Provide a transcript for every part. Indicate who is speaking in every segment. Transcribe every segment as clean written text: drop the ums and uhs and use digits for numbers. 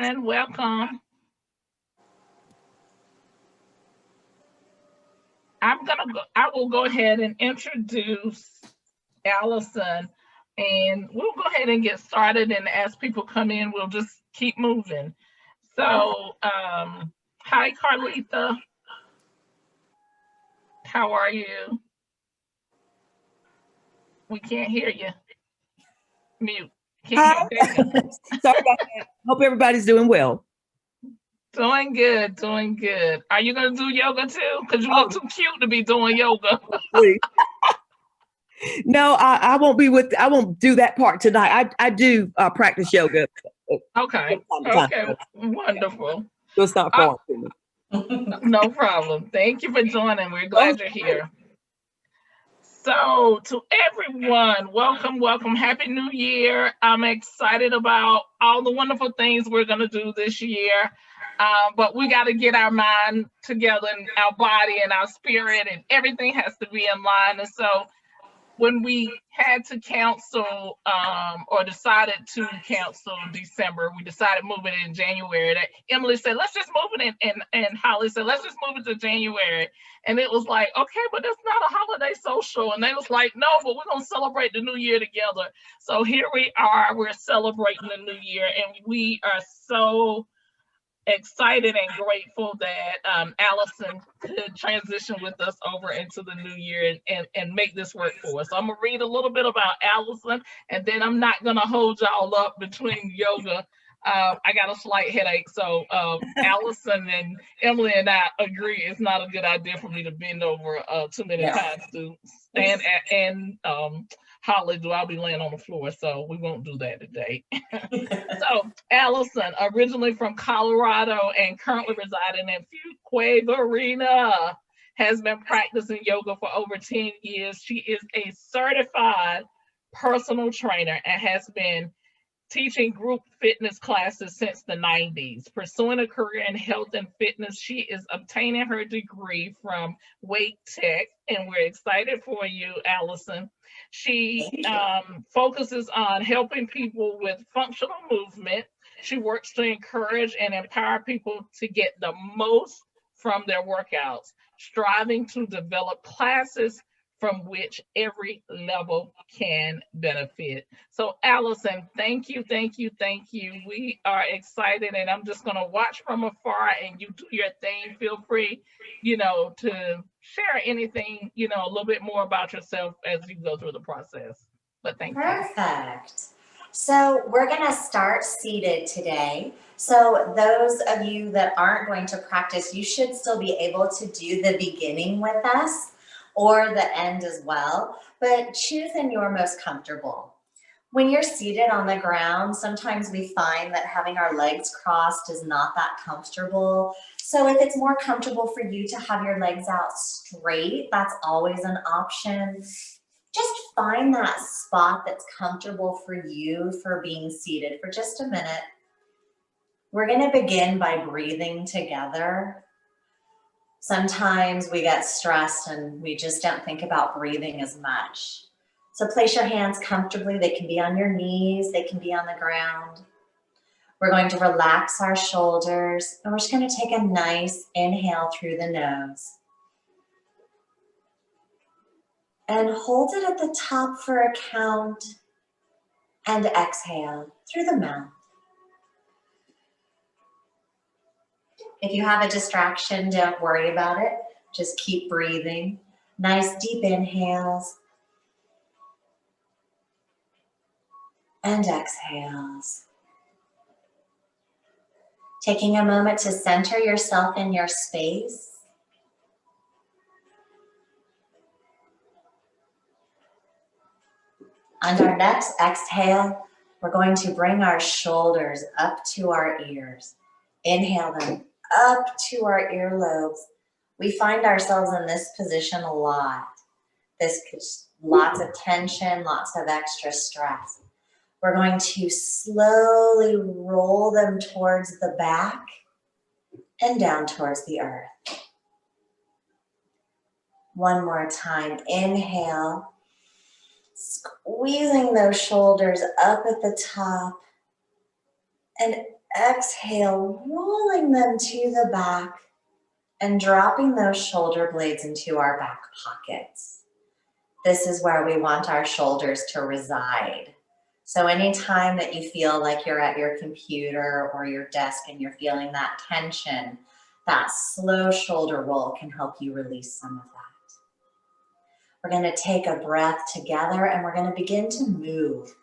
Speaker 1: Allison. Welcome. I will go ahead and introduce Allison, and we'll go ahead and get started. And as people come in, we'll just keep moving. So, hi, Carlita. How are you? We can't hear you. Mute. Can't
Speaker 2: Hi.
Speaker 1: hear. There you go.
Speaker 2: Sorry about that. Hope everybody's doing well.
Speaker 1: Doing good, doing good. Are you gonna do yoga too? Because you look too cute to be doing yoga.
Speaker 2: No, I won't I won't do that part tonight. I do practice yoga.
Speaker 1: Okay.
Speaker 2: from time to time.
Speaker 1: Okay. Wonderful.
Speaker 2: So it's not foreign to me.
Speaker 1: No problem. Thank you for joining. We're glad you're here. So, to everyone, welcome, welcome. Happy New Year. I'm excited about all the wonderful things we're going to do this year. But we got to get our mind together and our body and our spirit, and everything has to be in line. And so, when we had to cancel or decided to cancel December, we decided moving it in January. That Emily said, let's just move it in, and Holly said, let's just move it to January. And it was like, okay, but that's not a holiday social. And they was like, no, but we're going to celebrate the new year together. So here we are, we're celebrating the new year, and we are so excited and grateful that Allison could transition with us over into the new year and make this work for us. So I'm gonna read a little bit about Allison, and then I'm not gonna hold y'all up between yoga. I got a slight headache, so Allison and Emily and I agree it's not a good idea for me to bend over too many times to stand at, and Holly, I'll be laying on the floor, so we won't do that today. So, Allison, originally from Colorado and currently residing in Fuquay-Varina, has been practicing yoga for over 10 years. She is a certified personal trainer and has been teaching group fitness classes since the 90s. Pursuing a career in health and fitness, she is obtaining her degree from Wake Tech, and we're excited for you, Allison. She focuses on helping people with functional movement. She works to encourage and empower people to get the most from their workouts, striving to develop classes from which every level can benefit. So Allison, thank you, thank you, thank you. We are excited, and I'm just gonna watch from afar and you do your thing. Feel free, to share anything, a little bit more about yourself as you go through the process. But thank you.
Speaker 3: Perfect. So we're gonna start seated today. So those of you that aren't going to practice, you should still be able to do the beginning with us or the end as well, but choose in your most comfortable. When you're seated on the ground, sometimes we find that having our legs crossed is not that comfortable. So if it's more comfortable for you to have your legs out straight, that's always an option. Just find that spot that's comfortable for you for being seated for just a minute. We're gonna begin by breathing together. Sometimes we get stressed and we just don't think about breathing as much. So place your hands comfortably. They can be on your knees, they can be on the ground. We're going to relax our shoulders, and we're just going to take a nice inhale through the nose. And hold it at the top for a count, and exhale through the mouth. If you have a distraction, don't worry about it. Just keep breathing. Nice deep inhales and exhales. Taking a moment to center yourself in your space. On our next exhale, we're going to bring our shoulders up to our ears. Inhale them up to our earlobes. We find ourselves in this position a lot. Lots of tension, lots of extra stress. We're going to slowly roll them towards the back and down towards the earth. One more time. Inhale, squeezing those shoulders up at the top, and Exhale, rolling them to the back and dropping those shoulder blades into our back pockets. This is where we want our shoulders to reside. So anytime that you feel like you're at your computer or your desk and you're feeling that tension, that slow shoulder roll can help you release some of that. We're going to take a breath together and we're going to begin to move.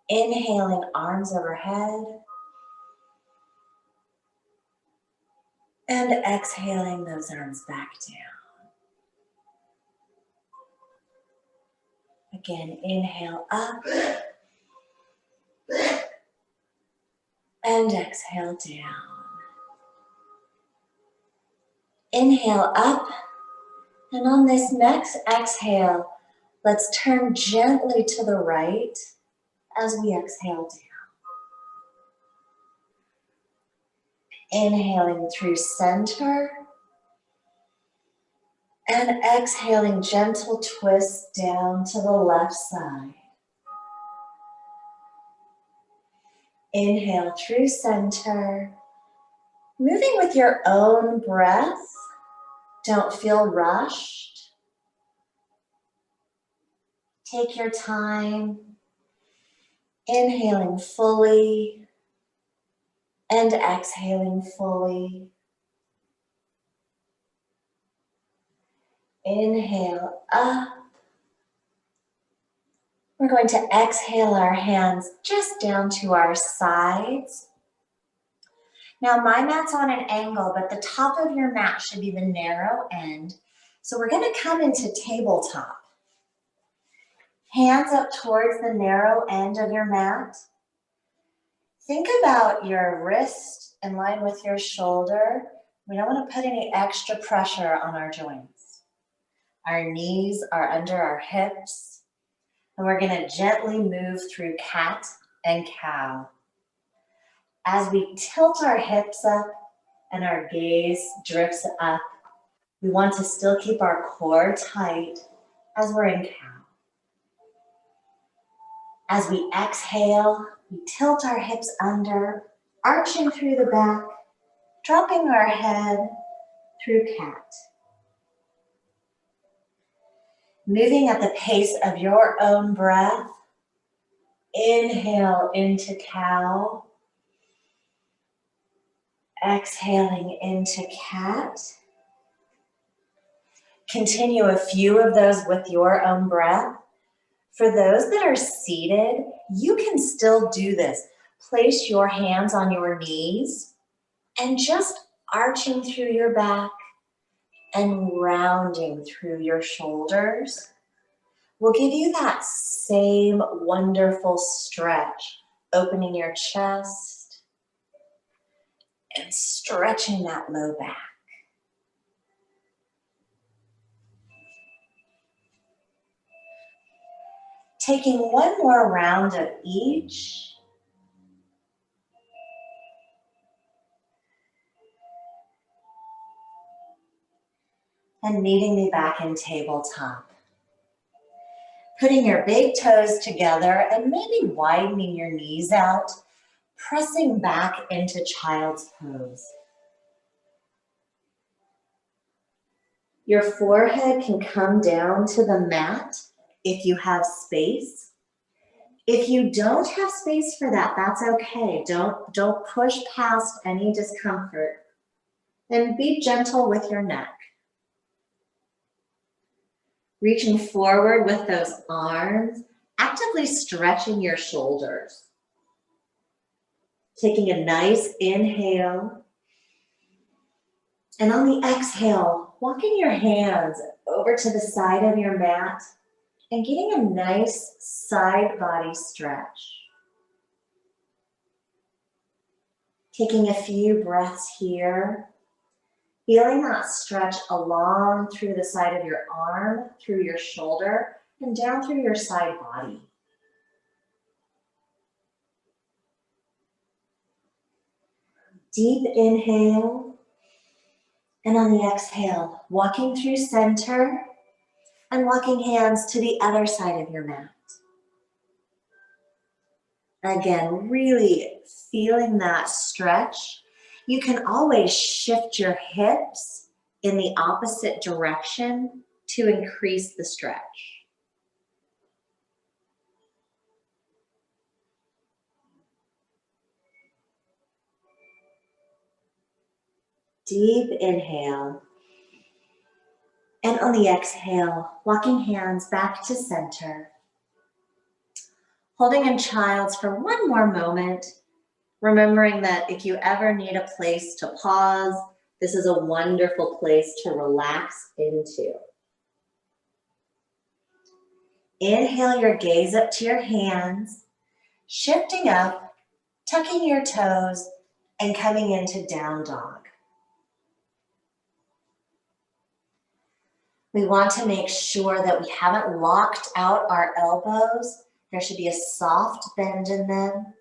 Speaker 3: Inhaling, arms overhead. And exhaling those arms back down. Again, inhale up. And exhale down. Inhale up. And on this next exhale, let's turn gently to the right as we exhale down. Inhaling through center and exhaling, gentle twist down to the left side. Inhale through center, moving with your own breath. Don't feel rushed. Take your time, inhaling fully and exhaling fully. Inhale up. We're going to exhale our hands just down to our sides. Now my mat's on an angle, but the top of your mat should be the narrow end. So we're going to come into tabletop. Hands up towards the narrow end of your mat. Think about your wrist in line with your shoulder. We don't want to put any extra pressure on our joints. Our knees are under our hips. And we're going to gently move through cat and cow. As we tilt our hips up and our gaze drifts up, we want to still keep our core tight as we're in cow. As we exhale, we tilt our hips under, arching through the back, dropping our head through cat. Moving at the pace of your own breath, inhale into cow, exhaling into cat. Continue a few of those with your own breath. For those that are seated, you can still do this. Place your hands on your knees and just arching through your back and rounding through your shoulders will give you that same wonderful stretch, opening your chest and stretching that low back. Taking one more round of each. And meeting me back in tabletop. Putting your big toes together and maybe widening your knees out, pressing back into child's pose. Your forehead can come down to the mat if you have space. If you don't have space for that, that's okay. Don't push past any discomfort. And be gentle with your neck. Reaching forward with those arms, actively stretching your shoulders. Taking a nice inhale. And on the exhale, walking your hands over to the side of your mat and getting a nice side body stretch. Taking a few breaths here. Feeling that stretch along through the side of your arm, through your shoulder, and down through your side body. Deep inhale. And on the exhale, walking through center and walking hands to the other side of your mat. Again, really feeling that stretch. You can always shift your hips in the opposite direction to increase the stretch. Deep inhale. And on the exhale, walking hands back to center. Holding in child's for one more moment, remembering that if you ever need a place to pause, this is a wonderful place to relax into. Inhale your gaze up to your hands, shifting up, tucking your toes, and coming into down dog. We want to make sure that we haven't locked out our elbows. There should be a soft bend in them.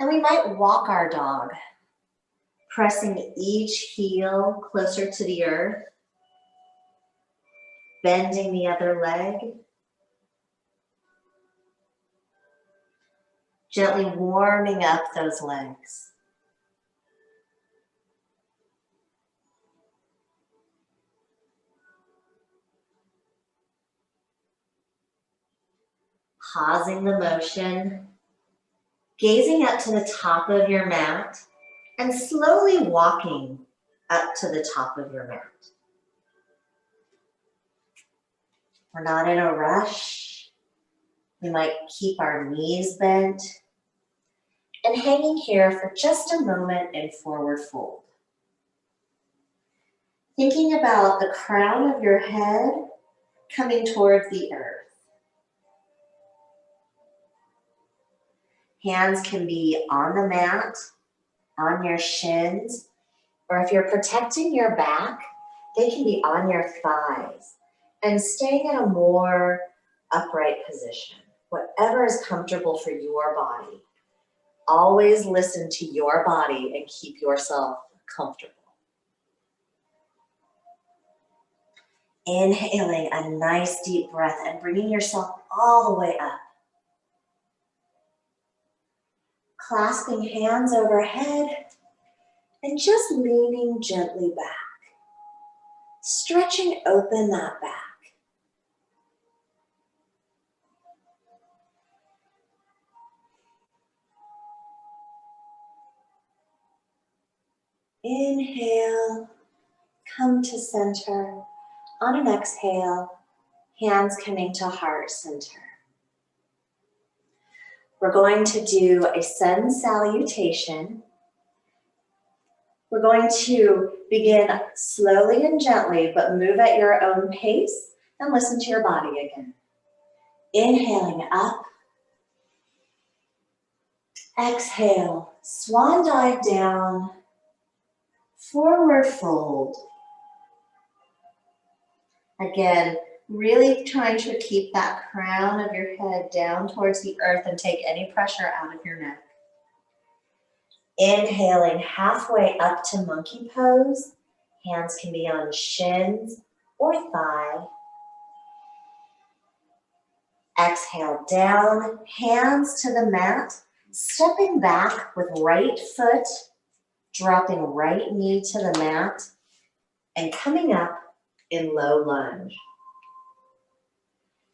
Speaker 3: And we might walk our dog, pressing each heel closer to the earth, bending the other leg, gently warming up those legs. Pausing the motion, gazing up to the top of your mat, and slowly walking up to the top of your mat. We're not in a rush. We might keep our knees bent and hanging here for just a moment in forward fold. Thinking about the crown of your head coming towards the earth. Hands can be on the mat, on your shins, or if you're protecting your back, they can be on your thighs and staying in a more upright position, whatever is comfortable for your body. Always listen to your body and keep yourself comfortable. Inhaling a nice deep breath and bringing yourself all the way up. Clasping hands overhead and just leaning gently back. Stretching open that back. Inhale, come to center. On an exhale, hands coming to heart center. We're going to do a sun salutation. We're going to begin slowly and gently, but move at your own pace and listen to your body again. Inhaling up. Exhale, swan dive down, forward fold. Again, really trying to keep that crown of your head down towards the earth and take any pressure out of your neck. Inhaling halfway up to monkey pose. Hands can be on shins or thigh. Exhale down, hands to the mat, stepping back with right foot, dropping right knee to the mat, and coming up in low lunge.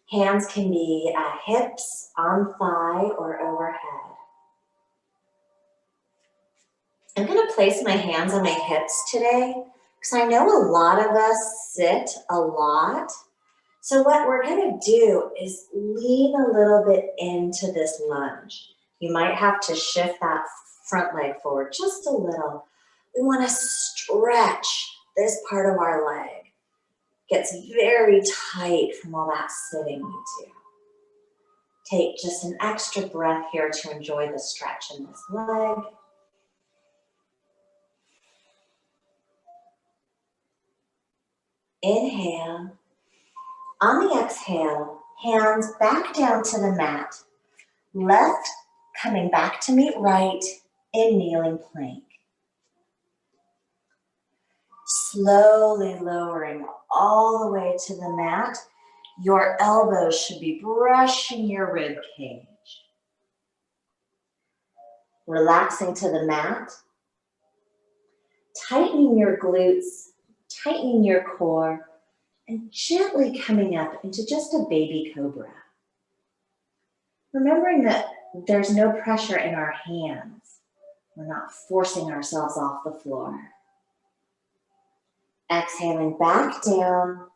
Speaker 3: Hands can be at hips, on thigh, or overhead. I'm going to place my hands on my hips today because I know a lot of us sit a lot. So what we're going to do is lean a little bit into this lunge. You might have to shift that front leg forward just a little. We want to stretch this part of our leg. Gets very tight from all that sitting we do. Take just an extra breath here to enjoy the stretch in this leg. Inhale. On the exhale, hands back down to the mat. Left coming back to meet right in kneeling plank. Slowly lowering all the way to the mat Your elbows should be brushing your rib cage. Relaxing to the mat. Tightening your glutes, tightening your core, and gently coming up into just a baby cobra. Remembering that there's no pressure in our hands. We're not forcing ourselves off the floor. Exhaling back down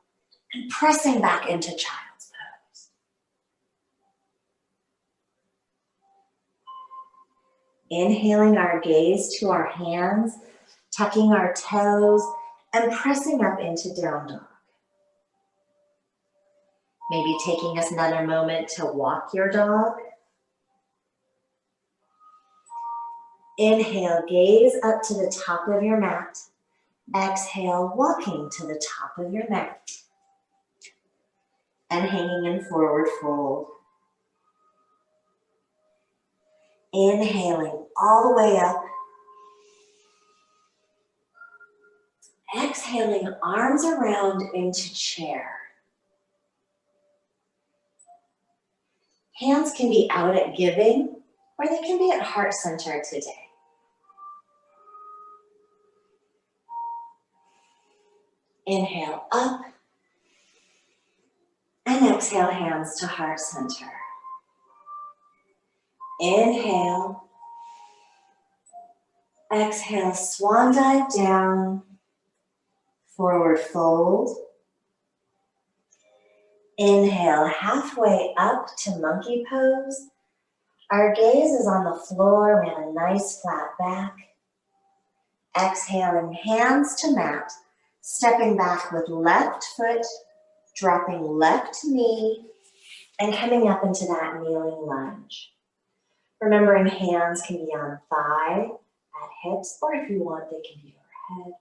Speaker 3: and pressing back into child's pose. Inhaling our gaze to our hands, tucking our toes, and pressing up into down dog. Maybe taking us another moment to walk your dog. Inhale, gaze up to the top of your mat. Exhale, walking to the top of your mat. And hanging in forward fold. Inhaling all the way up. Exhaling, arms around into chair. Hands can be out at giving, or they can be at heart center today. Inhale up, and exhale, hands to heart center. Inhale, exhale, swan dive down, forward fold. Inhale, halfway up to monkey pose. Our gaze is on the floor. We have a nice flat back. Exhaling, hands to mat, stepping back with left foot, dropping left knee, and coming up into that kneeling lunge. Remembering hands can be on thigh, at hips, or if you want, they can be overhead.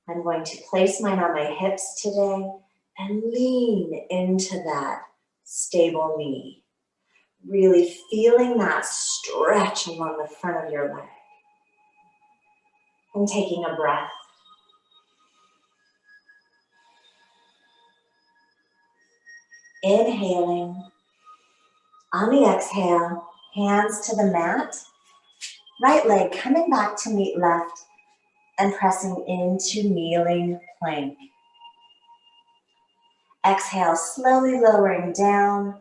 Speaker 3: I'm going to place mine on my hips today and lean into that stable knee. Really feeling that stretch along the front of your leg. And taking a breath. Inhaling. On the exhale, hands to the mat. Right leg coming back to meet left and pressing into kneeling plank. Exhale, slowly lowering down,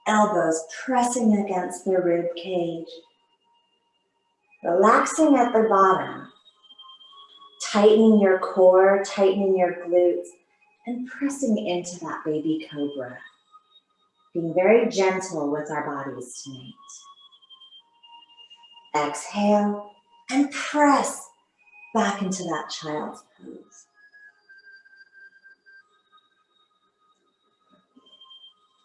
Speaker 3: elbows pressing against the rib cage. Relaxing at the bottom, tightening your core, tightening your glutes, and pressing into that baby cobra. Being very gentle with our bodies tonight. Exhale and press back into that child's pose.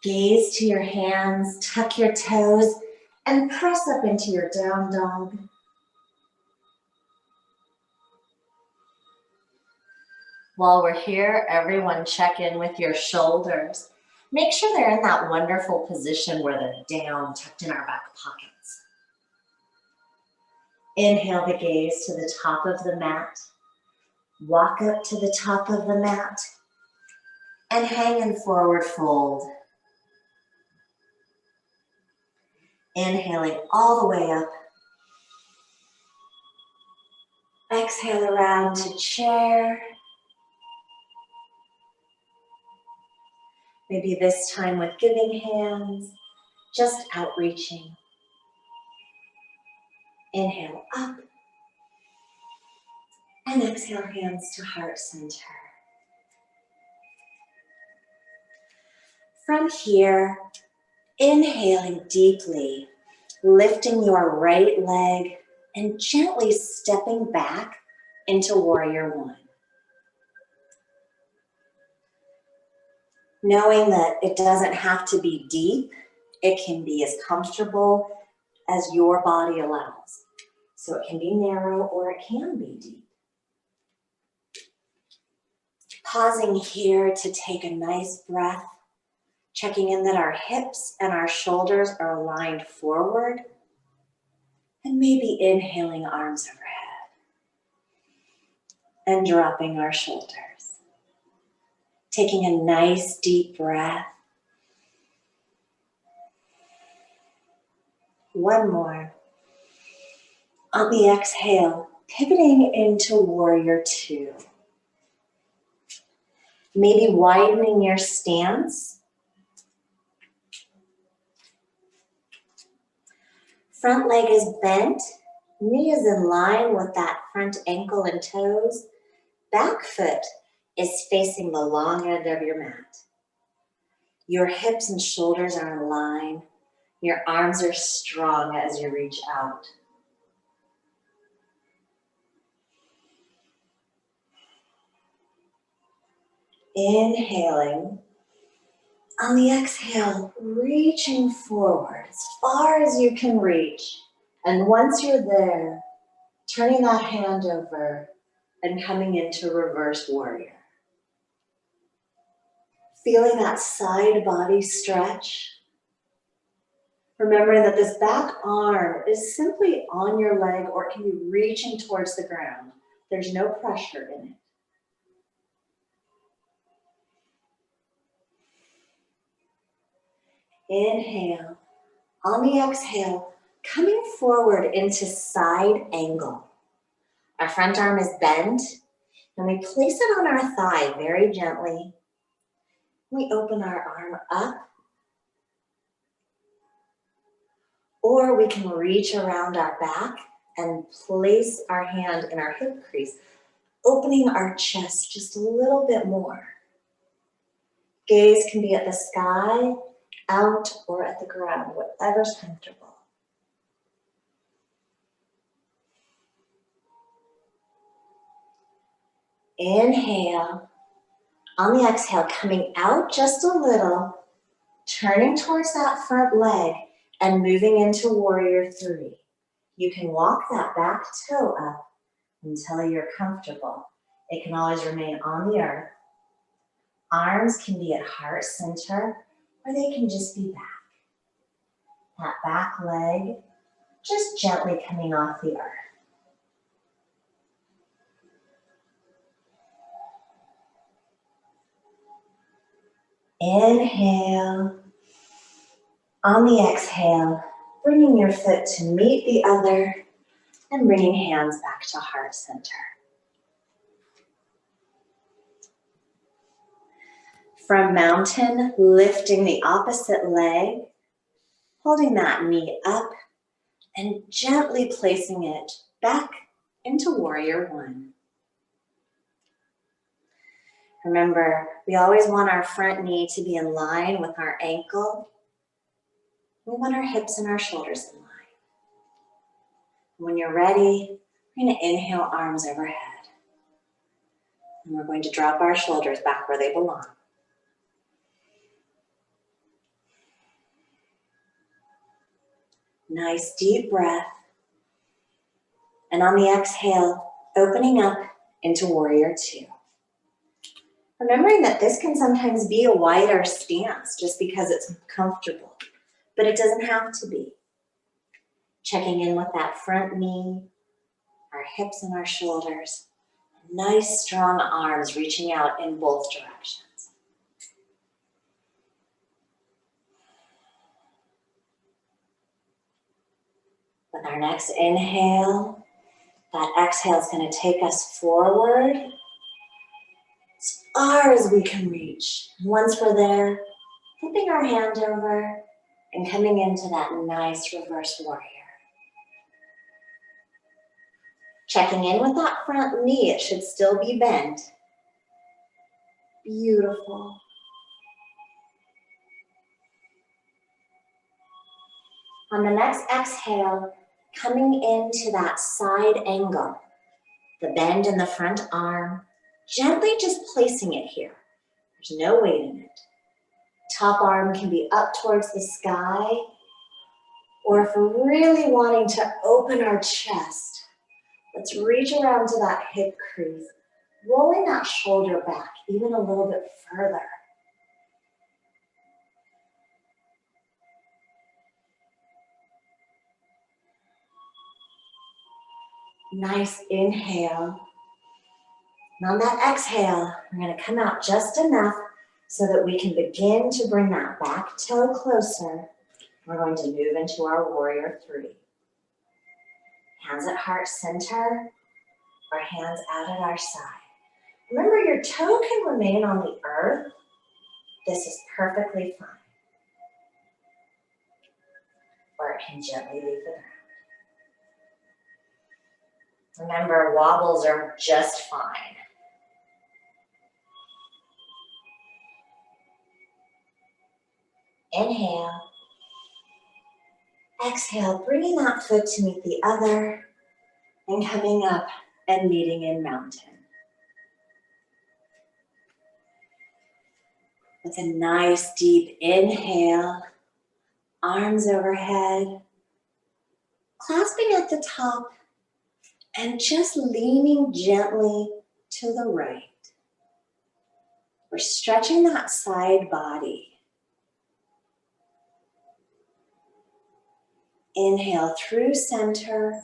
Speaker 3: Gaze to your hands, tuck your toes, and press up into your down dog. While we're here, everyone check in with your shoulders. Make sure they're in that wonderful position where they're down, tucked in our back pockets. Inhale the gaze to the top of the mat. Walk up to the top of the mat and hang in forward fold. Inhaling all the way up. Exhale around to chair. Maybe this time with giving hands, just outreaching. Inhale up. And exhale, hands to heart center. From here, inhaling deeply, lifting your right leg and gently stepping back into warrior one. Knowing that it doesn't have to be deep, it can be as comfortable as your body allows. So it can be narrow or it can be deep. Pausing here to take a nice breath, checking in that our hips and our shoulders are aligned forward, and maybe inhaling arms overhead and dropping our shoulders. Taking a nice deep breath. One more. On the exhale, pivoting into warrior two. Maybe widening your stance. Front leg is bent. Knee is in line with that front ankle and toes. Back foot is facing the long end of your mat. Your hips and shoulders are in line. Your arms are strong as you reach out. Inhaling. On the exhale, reaching forward as far as you can reach. And once you're there, turning that hand over and coming into reverse warrior. Feeling that side body stretch. Remembering that this back arm is simply on your leg or it can be reaching towards the ground. There's no pressure in it. Inhale. On the exhale, coming forward into side angle. Our front arm is bent, and we place it on our thigh very gently. We open our arm up, or we can reach around our back and place our hand in our hip crease, opening our chest just a little bit more. Gaze can be at the sky, out, or at the ground, whatever's comfortable. Inhale. On the exhale, coming out just a little, turning towards that front leg and moving into warrior three. You can walk that back toe up until you're comfortable. It can always remain on the earth. Arms can be at heart center, or they can just be back. That back leg just gently coming off the earth. Inhale. On the exhale, bringing your foot to meet the other and bringing hands back to heart center. From mountain, lifting the opposite leg, holding that knee up and gently placing it back into warrior one. Remember, we always want our front knee to be in line with our ankle. We want our hips and our shoulders in line. When you're ready, we're going to inhale, arms overhead. And we're going to drop our shoulders back where they belong. Nice deep breath. And on the exhale, opening up into warrior two. Remembering that this can sometimes be a wider stance just because it's comfortable, but it doesn't have to be. Checking in with that front knee, our hips and our shoulders. Nice strong arms reaching out in both directions. With our next inhale, that exhale is going to take us forward as far as we can reach. Once we're there, flipping our hand over and coming into that nice reverse warrior. Checking in with that front knee, it should still be bent. Beautiful. On the next exhale, coming into that side angle, the bend in the front arm, gently just placing it here. There's no weight in it. Top arm can be up towards the sky, or if we're really wanting to open our chest, let's reach around to that hip crease, rolling that shoulder back even a little bit further. Nice inhale. And on that exhale, we're going to come out just enough so that we can begin to bring that back toe closer. We're going to move into our warrior three. Hands at heart center or hands out at our side. Remember, your toe can remain on the earth. This is perfectly fine. Or it can gently leave the ground. Remember, wobbles are just fine. Inhale. Exhale, bringing that foot to meet the other and coming up and meeting in mountain. With a nice deep inhale, arms overhead, clasping at the top and just leaning gently to the right. We're stretching that side body. Inhale through center,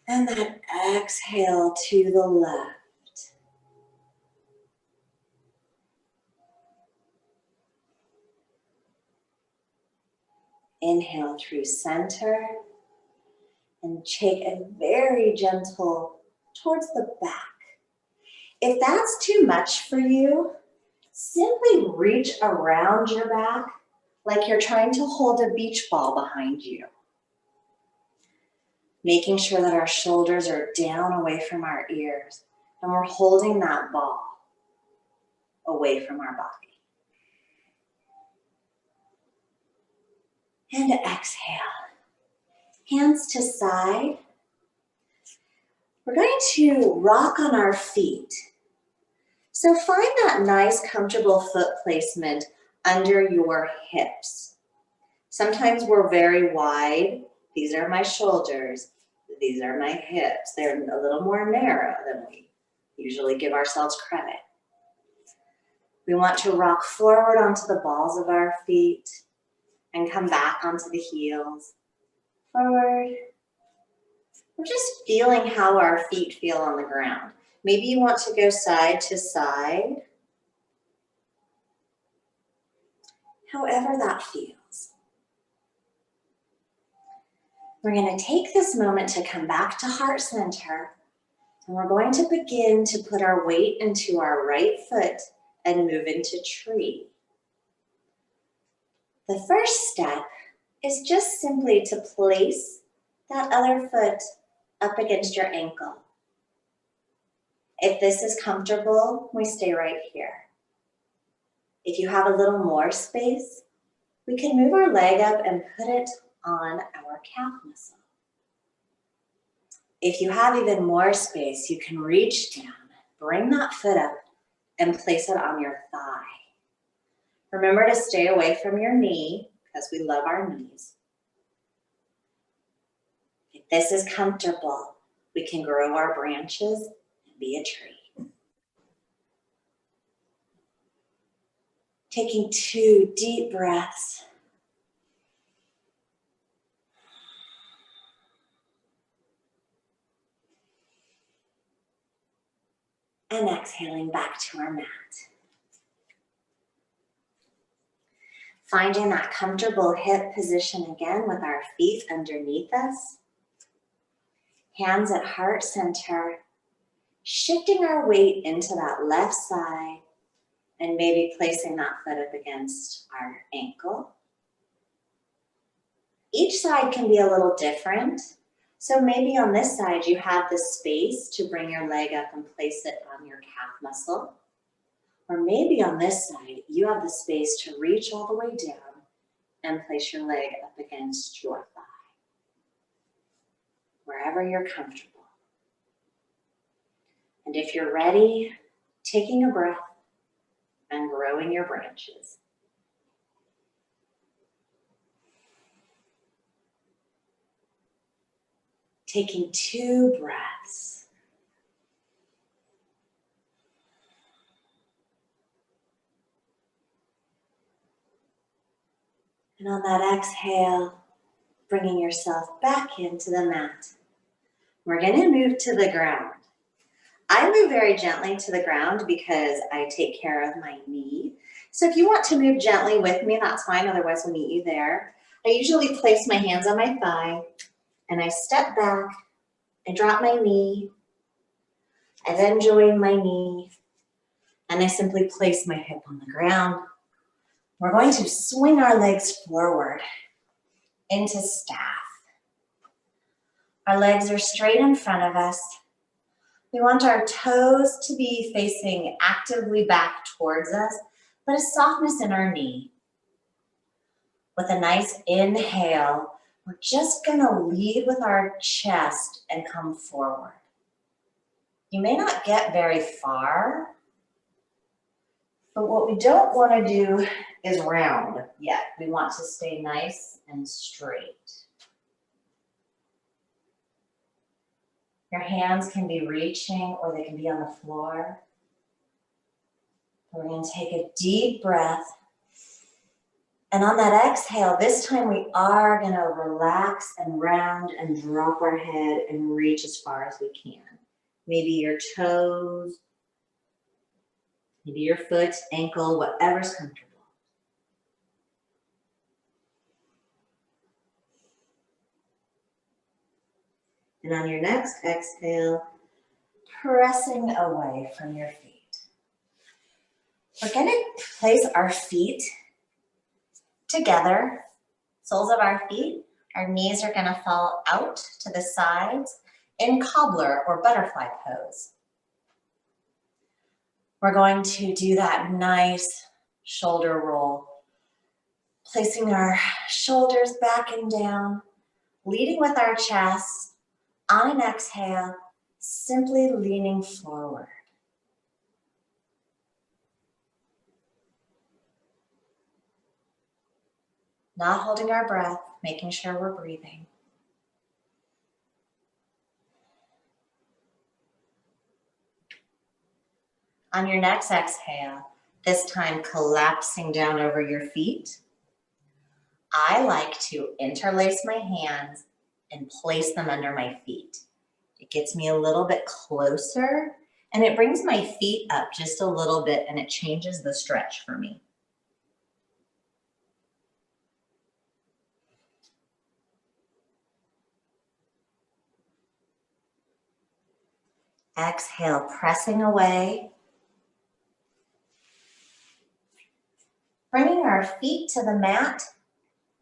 Speaker 3: and then exhale to the left. Inhale through center, and take a very gentle towards the back. If that's too much for you, simply reach around your back like you're trying to hold a beach ball behind you. Making sure that our shoulders are down away from our ears and we're holding that ball away from our body. And exhale. Hands to side. We're going to rock on our feet. So find that nice, comfortable foot placement under your hips. Sometimes we're very wide. These are my shoulders. These are my hips. They're a little more narrow than we usually give ourselves credit. We want to rock forward onto the balls of our feet and come back onto the heels. Forward. We're just feeling how our feet feel on the ground. Maybe you want to go side to side. However that feels. We're going to take this moment to come back to heart center, and we're going to begin to put our weight into our right foot and move into tree. The first step is just simply to place that other foot up against your ankle. If this is comfortable, we stay right here. If you have a little more space, we can move our leg up and put it on our calf muscle. If you have even more space, you can reach down, bring that foot up, and place it on your thigh. Remember to stay away from your knee, because we love our knees. If this is comfortable, we can grow our branches and be a tree. Taking 2 deep breaths. And exhaling back to our mat. Finding that comfortable hip position again with our feet underneath us. Hands at heart center. Shifting our weight into that left side and maybe placing that foot up against our ankle. Each side can be a little different. So maybe on this side, you have the space to bring your leg up and place it on your calf muscle. Or maybe on this side, you have the space to reach all the way down and place your leg up against your thigh. Wherever you're comfortable. And if you're ready, taking a breath and growing your branches. Taking 2 breaths. And on that exhale, bringing yourself back into the mat. We're going to move to the ground. I move very gently to the ground because I take care of my knee. So if you want to move gently with me, that's fine. Otherwise, we'll meet you there. I usually place my hands on my thigh and I step back. I drop my knee. I then join my knee and I simply place my hip on the ground. We're going to swing our legs forward into staff. Our legs are straight in front of us. We want our toes to be facing actively back towards us, but a softness in our knee. With a nice inhale, we're just gonna lead with our chest and come forward. You may not get very far, but what we don't wanna do is round yet. We want to stay nice and straight. Your hands can be reaching or they can be on the floor. We're gonna take a deep breath. And on that exhale, this time we are gonna relax and round and drop our head and reach as far as we can. Maybe your toes, maybe your foot, ankle, whatever's comfortable. And on your next exhale, pressing away from your feet. We're gonna place our feet together, soles of our feet. Our knees are gonna fall out to the sides in cobbler or butterfly pose. We're going to do that nice shoulder roll, placing our shoulders back and down, leading with our chest. On an exhale, simply leaning forward. Not holding our breath, making sure we're breathing. On your next exhale, this time collapsing down over your feet. I like to interlace my hands and place them under my feet. It gets me a little bit closer and it brings my feet up just a little bit and it changes the stretch for me. Exhale, pressing away. Bringing our feet to the mat,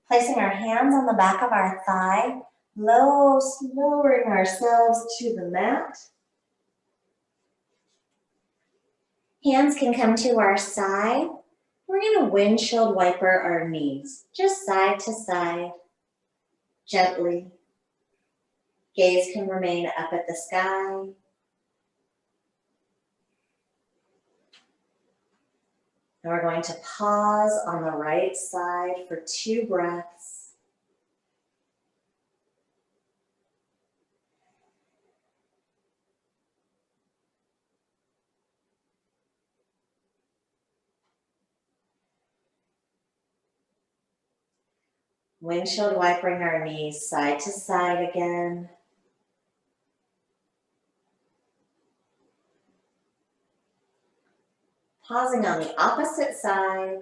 Speaker 3: placing our hands on the back of our thigh, lowering ourselves to the mat. Hands can come to our side. We're going to windshield wiper our knees, just side to side, gently. Gaze can remain up at the sky. And we're going to pause on the right side for 2 breaths. Windshield wipering our knees side to side again. Pausing on the opposite side.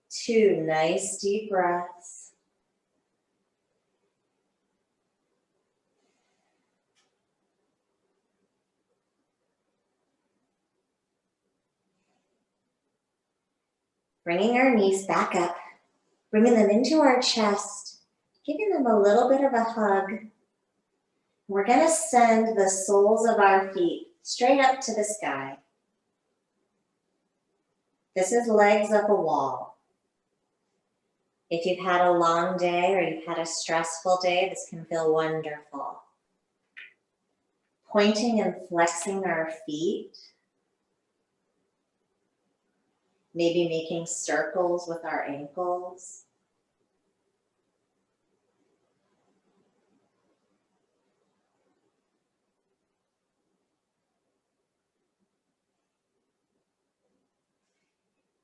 Speaker 3: 2 nice deep breaths. Bringing our knees back up. Bringing them into our chest, giving them a little bit of a hug. We're going to send the soles of our feet straight up to the sky. This is legs up a wall. If you've had a long day or you've had a stressful day, this can feel wonderful. Pointing and flexing our feet. Maybe making circles with our ankles.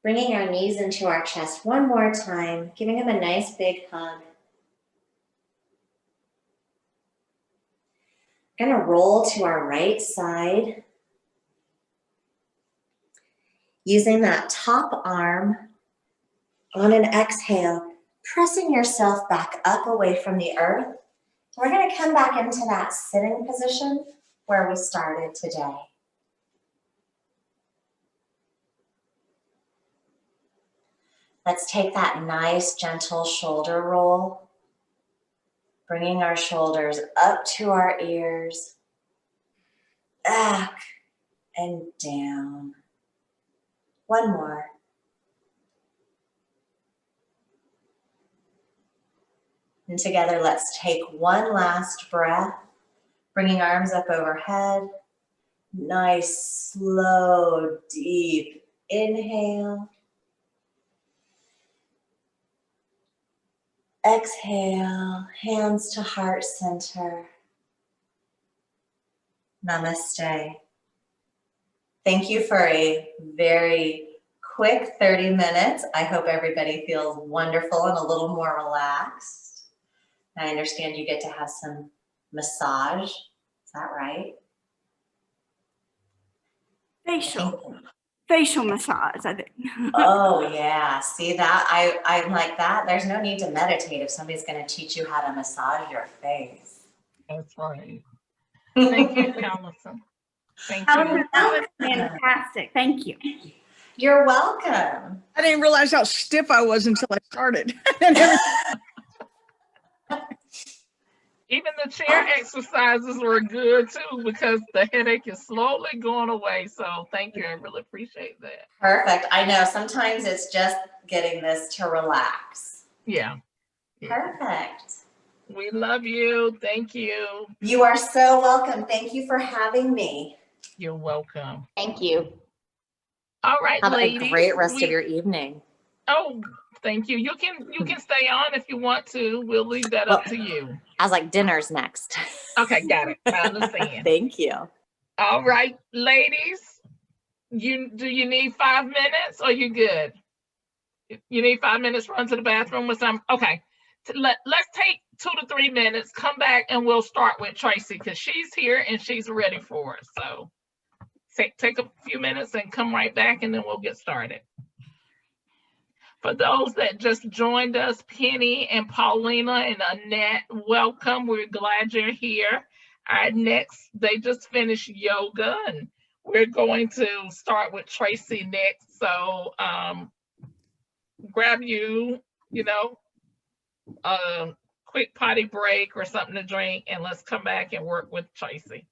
Speaker 3: Bringing our knees into our chest one more time, giving them a nice big hug. We're gonna roll to our right side. Using that top arm on an exhale, pressing yourself back up away from the earth. We're gonna come back into that sitting position where we started today. Let's take that nice, gentle shoulder roll, bringing our shoulders up to our ears, back and down. One more. And together, let's take one last breath, bringing arms up overhead. Nice, slow, deep inhale. Exhale, hands to heart center. Namaste. Thank you for a very quick 30 minutes. I hope everybody feels wonderful and a little more relaxed. I understand you get to have some massage. Is that right?
Speaker 4: Facial massage, I think.
Speaker 3: Oh yeah, see that? I'm like that. There's no need to meditate if somebody's gonna teach you how to massage your face.
Speaker 1: That's right. Thank you, Allison. Thank you.
Speaker 4: That was fantastic. Thank you.
Speaker 3: You're welcome.
Speaker 2: I didn't realize how stiff I was until I started.
Speaker 1: Even the chair exercises were good too because the headache is slowly going away. So thank you. I really appreciate that.
Speaker 3: Perfect. I know sometimes it's just getting this to relax.
Speaker 1: Yeah.
Speaker 3: Perfect.
Speaker 1: We love you. Thank you.
Speaker 3: You are so welcome. Thank you for having me.
Speaker 1: You're welcome.
Speaker 5: Thank you.
Speaker 1: All right,
Speaker 3: Have
Speaker 1: ladies.
Speaker 3: a great rest of your evening.
Speaker 1: Oh, thank you. You can stay on if you want to. We'll leave that up to you.
Speaker 5: I was like, dinner's next.
Speaker 1: Okay, got it. I understand.
Speaker 5: Thank you.
Speaker 1: All right, ladies. Do you need 5 minutes or you good? You need 5 minutes, run to the bathroom or something? Okay. Let's take 2 to 3 minutes, come back and we'll start with Tracy because she's here and she's ready for us. So take a few minutes and come right back and then we'll get started. For those that just joined us, Penny and Paulina and Annette, welcome. We're glad you're here. All right, next, they just finished yoga and we're going to start with Tracy next. So grab a quick potty break or something to drink and let's come back and work with Tracy.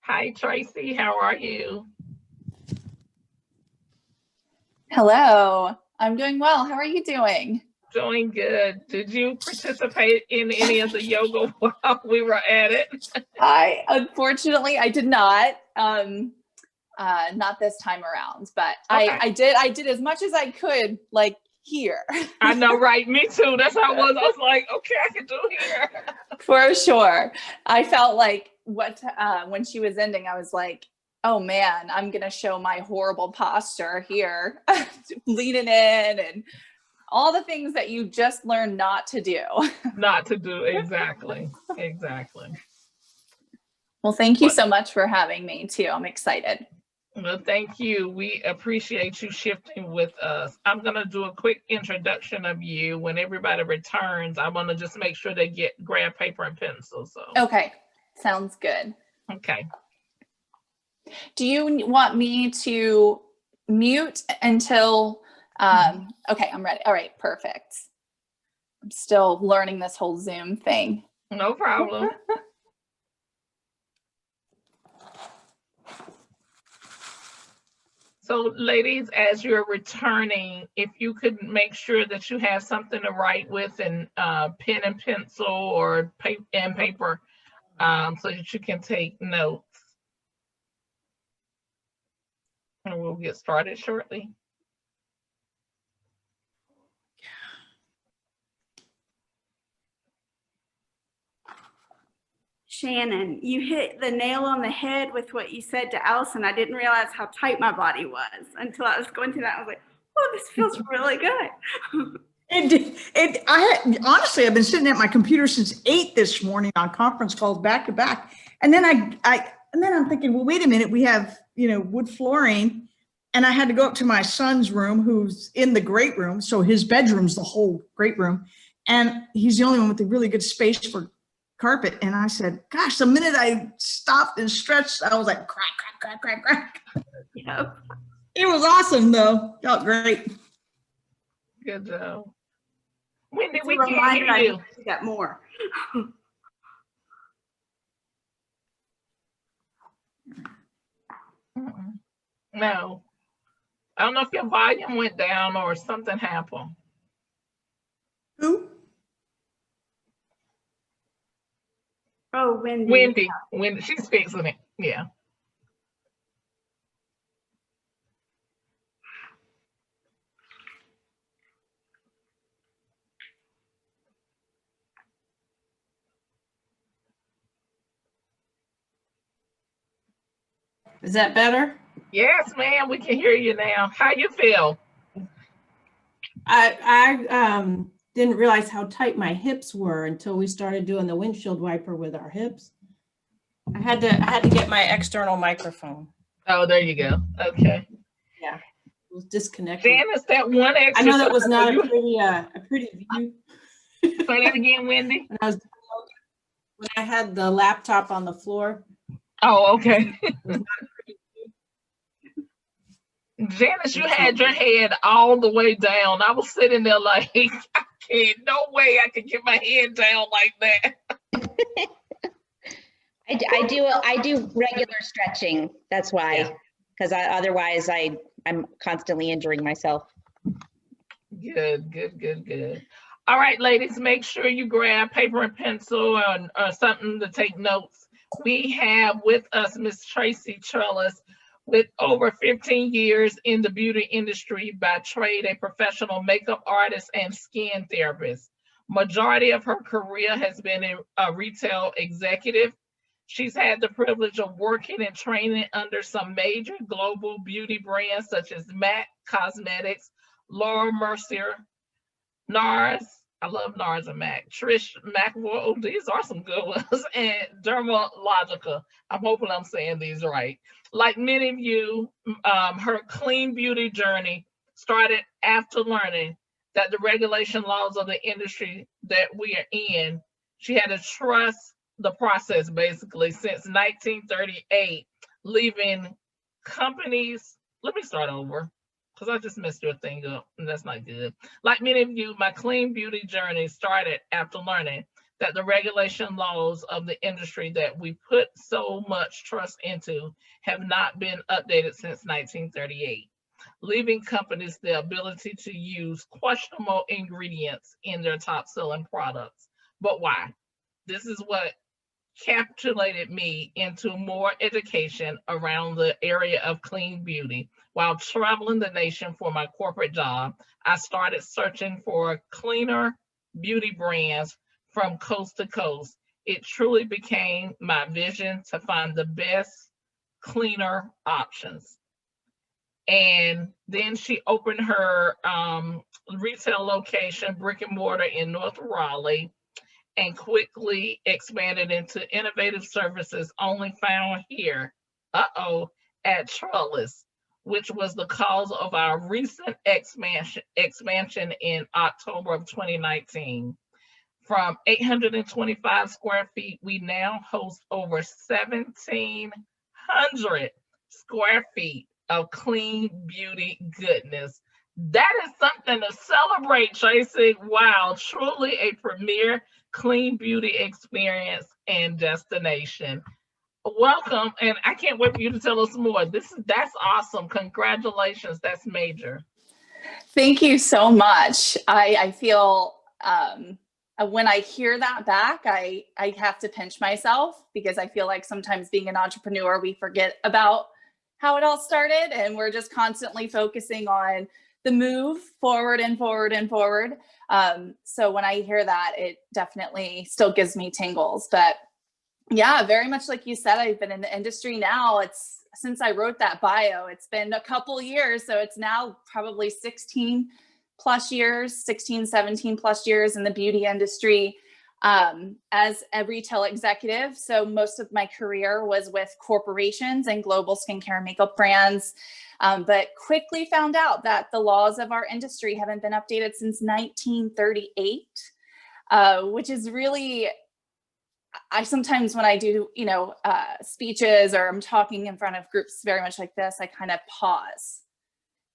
Speaker 1: Hi, Tracy, how are you?
Speaker 6: Hello, I'm doing well. How are you doing?
Speaker 1: Doing good. Did you participate in any of the yoga while we were at it?
Speaker 6: Unfortunately, I did not. Not this time around, but okay. I did as much as I could, like here.
Speaker 1: I know, right? Me too. That's how it was. I was like, okay, I can do here.
Speaker 6: For sure. I felt like when she was ending, I was like, oh man, I'm going to show my horrible posture here, leaning in and all the things that you just learned not to do.
Speaker 1: Not to do, exactly. Exactly.
Speaker 6: Well, thank you so much for having me too. I'm excited.
Speaker 1: Well, thank you. We appreciate you shifting with us. I'm going to do a quick introduction of you. When everybody returns, I want to just make sure they grab paper and pencil. So.
Speaker 6: Okay, sounds good.
Speaker 1: Okay.
Speaker 6: Do you want me to mute until, okay, I'm ready. All right, perfect. I'm still learning this whole Zoom thing.
Speaker 1: No problem. So ladies, as you're returning, if you could make sure that you have something to write with and pen and pencil or paper so that you can take notes. And we'll get started shortly.
Speaker 4: Shannon, you hit the nail on the head with what you said to Allison. I didn't realize how tight my body was until I was going through that. I was like, oh, this feels really good.
Speaker 5: Honestly, I've been sitting at my computer since 8 this morning on conference calls back to back. And then I'm thinking, well, wait a minute, we have, wood flooring. And I had to go up to my son's room, who's in the great room. So his bedroom's the whole great room. And he's the only one with a really good space for carpet. And I said, gosh, the minute I stopped and stretched, I was like, crack, crack, crack, crack, crack.
Speaker 4: Yep.
Speaker 5: It was awesome though. Felt great.
Speaker 1: Good job. Wendy,
Speaker 4: It's a
Speaker 1: we can't
Speaker 4: reminder
Speaker 1: hear
Speaker 4: I
Speaker 1: you.
Speaker 4: need to do that more.
Speaker 1: Mm-mm. No. I don't know if your volume went down or something happened.
Speaker 5: Who?
Speaker 4: Oh,
Speaker 1: Wendy, she's fixing it. Yeah.
Speaker 7: Is that better?
Speaker 1: Yes, ma'am, we can hear you now. How you feel?
Speaker 7: I didn't realize how tight my hips were until we started doing the windshield wiper with our hips. I had to get my external microphone.
Speaker 1: Oh, there you go. Okay.
Speaker 7: Yeah, it was disconnected.
Speaker 1: Janice, that one
Speaker 7: I
Speaker 1: extra.
Speaker 7: know that was not a pretty view.
Speaker 1: Say that again, Wendy.
Speaker 7: When I had the laptop on the floor.
Speaker 1: Oh, okay.
Speaker 7: It was not a pretty view.
Speaker 1: Janice, you had your head all the way down. I was sitting there like, I can't, no way I could get my head down like that.
Speaker 8: I do regular stretching. That's why, because otherwise I'm constantly injuring myself.
Speaker 1: Good. All right, ladies, make sure you grab paper and pencil or something to take notes. We have with us Miss Tracy Trellis, with over 15 years in the beauty industry, by trade a professional makeup artist and skin therapist. Majority of her career has been a retail executive. She's had the privilege of working and training under some major global beauty brands such as MAC Cosmetics, Laura Mercier, NARS, I love NARS and MAC, Trish McEvoy, oh, these are some good ones, and Dermalogica. I'm hoping I'm saying these right. Like many of you, her clean beauty journey started after learning that the regulation laws of the industry that we are in, she had to trust the process basically since 1938, leaving companies, let me start over, because I just messed your thing up, and that's not good. Like many of you, my clean beauty journey started after learning that the regulation laws of the industry that we put so much trust into have not been updated since 1938, leaving companies the ability to use questionable ingredients in their top selling products. But why? This is what capitulated me into more education around the area of clean beauty. While traveling the nation for my corporate job, I started searching for cleaner beauty brands from coast to coast. It truly became my vision to find the best, cleaner options. And then she opened her retail location, brick and mortar, in North Raleigh, and quickly expanded into innovative services only found here, at Trellis, which was the cause of our recent expansion in October of 2019. From 825 square feet, we now host over 1,700 square feet of clean beauty goodness. That is something to celebrate, Tracy. Wow, truly a premier clean beauty experience and destination. Welcome, and I can't wait for you to tell us more. That's awesome. Congratulations, that's major.
Speaker 6: Thank you so much. I feel when I hear that back, I have to pinch myself, because I feel like sometimes being an entrepreneur, we forget about how it all started, and we're just constantly focusing on the move forward and forward and forward. So when I hear that, it definitely still gives me tingles. But yeah, very much like you said, I've been in the industry now. It's since I wrote that bio, it's been a couple years. So it's now probably 16 plus years, 16, 17 plus years in the beauty industry as a retail executive. So most of my career was with corporations and global skincare and makeup brands, but quickly found out that the laws of our industry haven't been updated since 1938, which is really, I sometimes when I do, speeches or I'm talking in front of groups very much like this, I kind of pause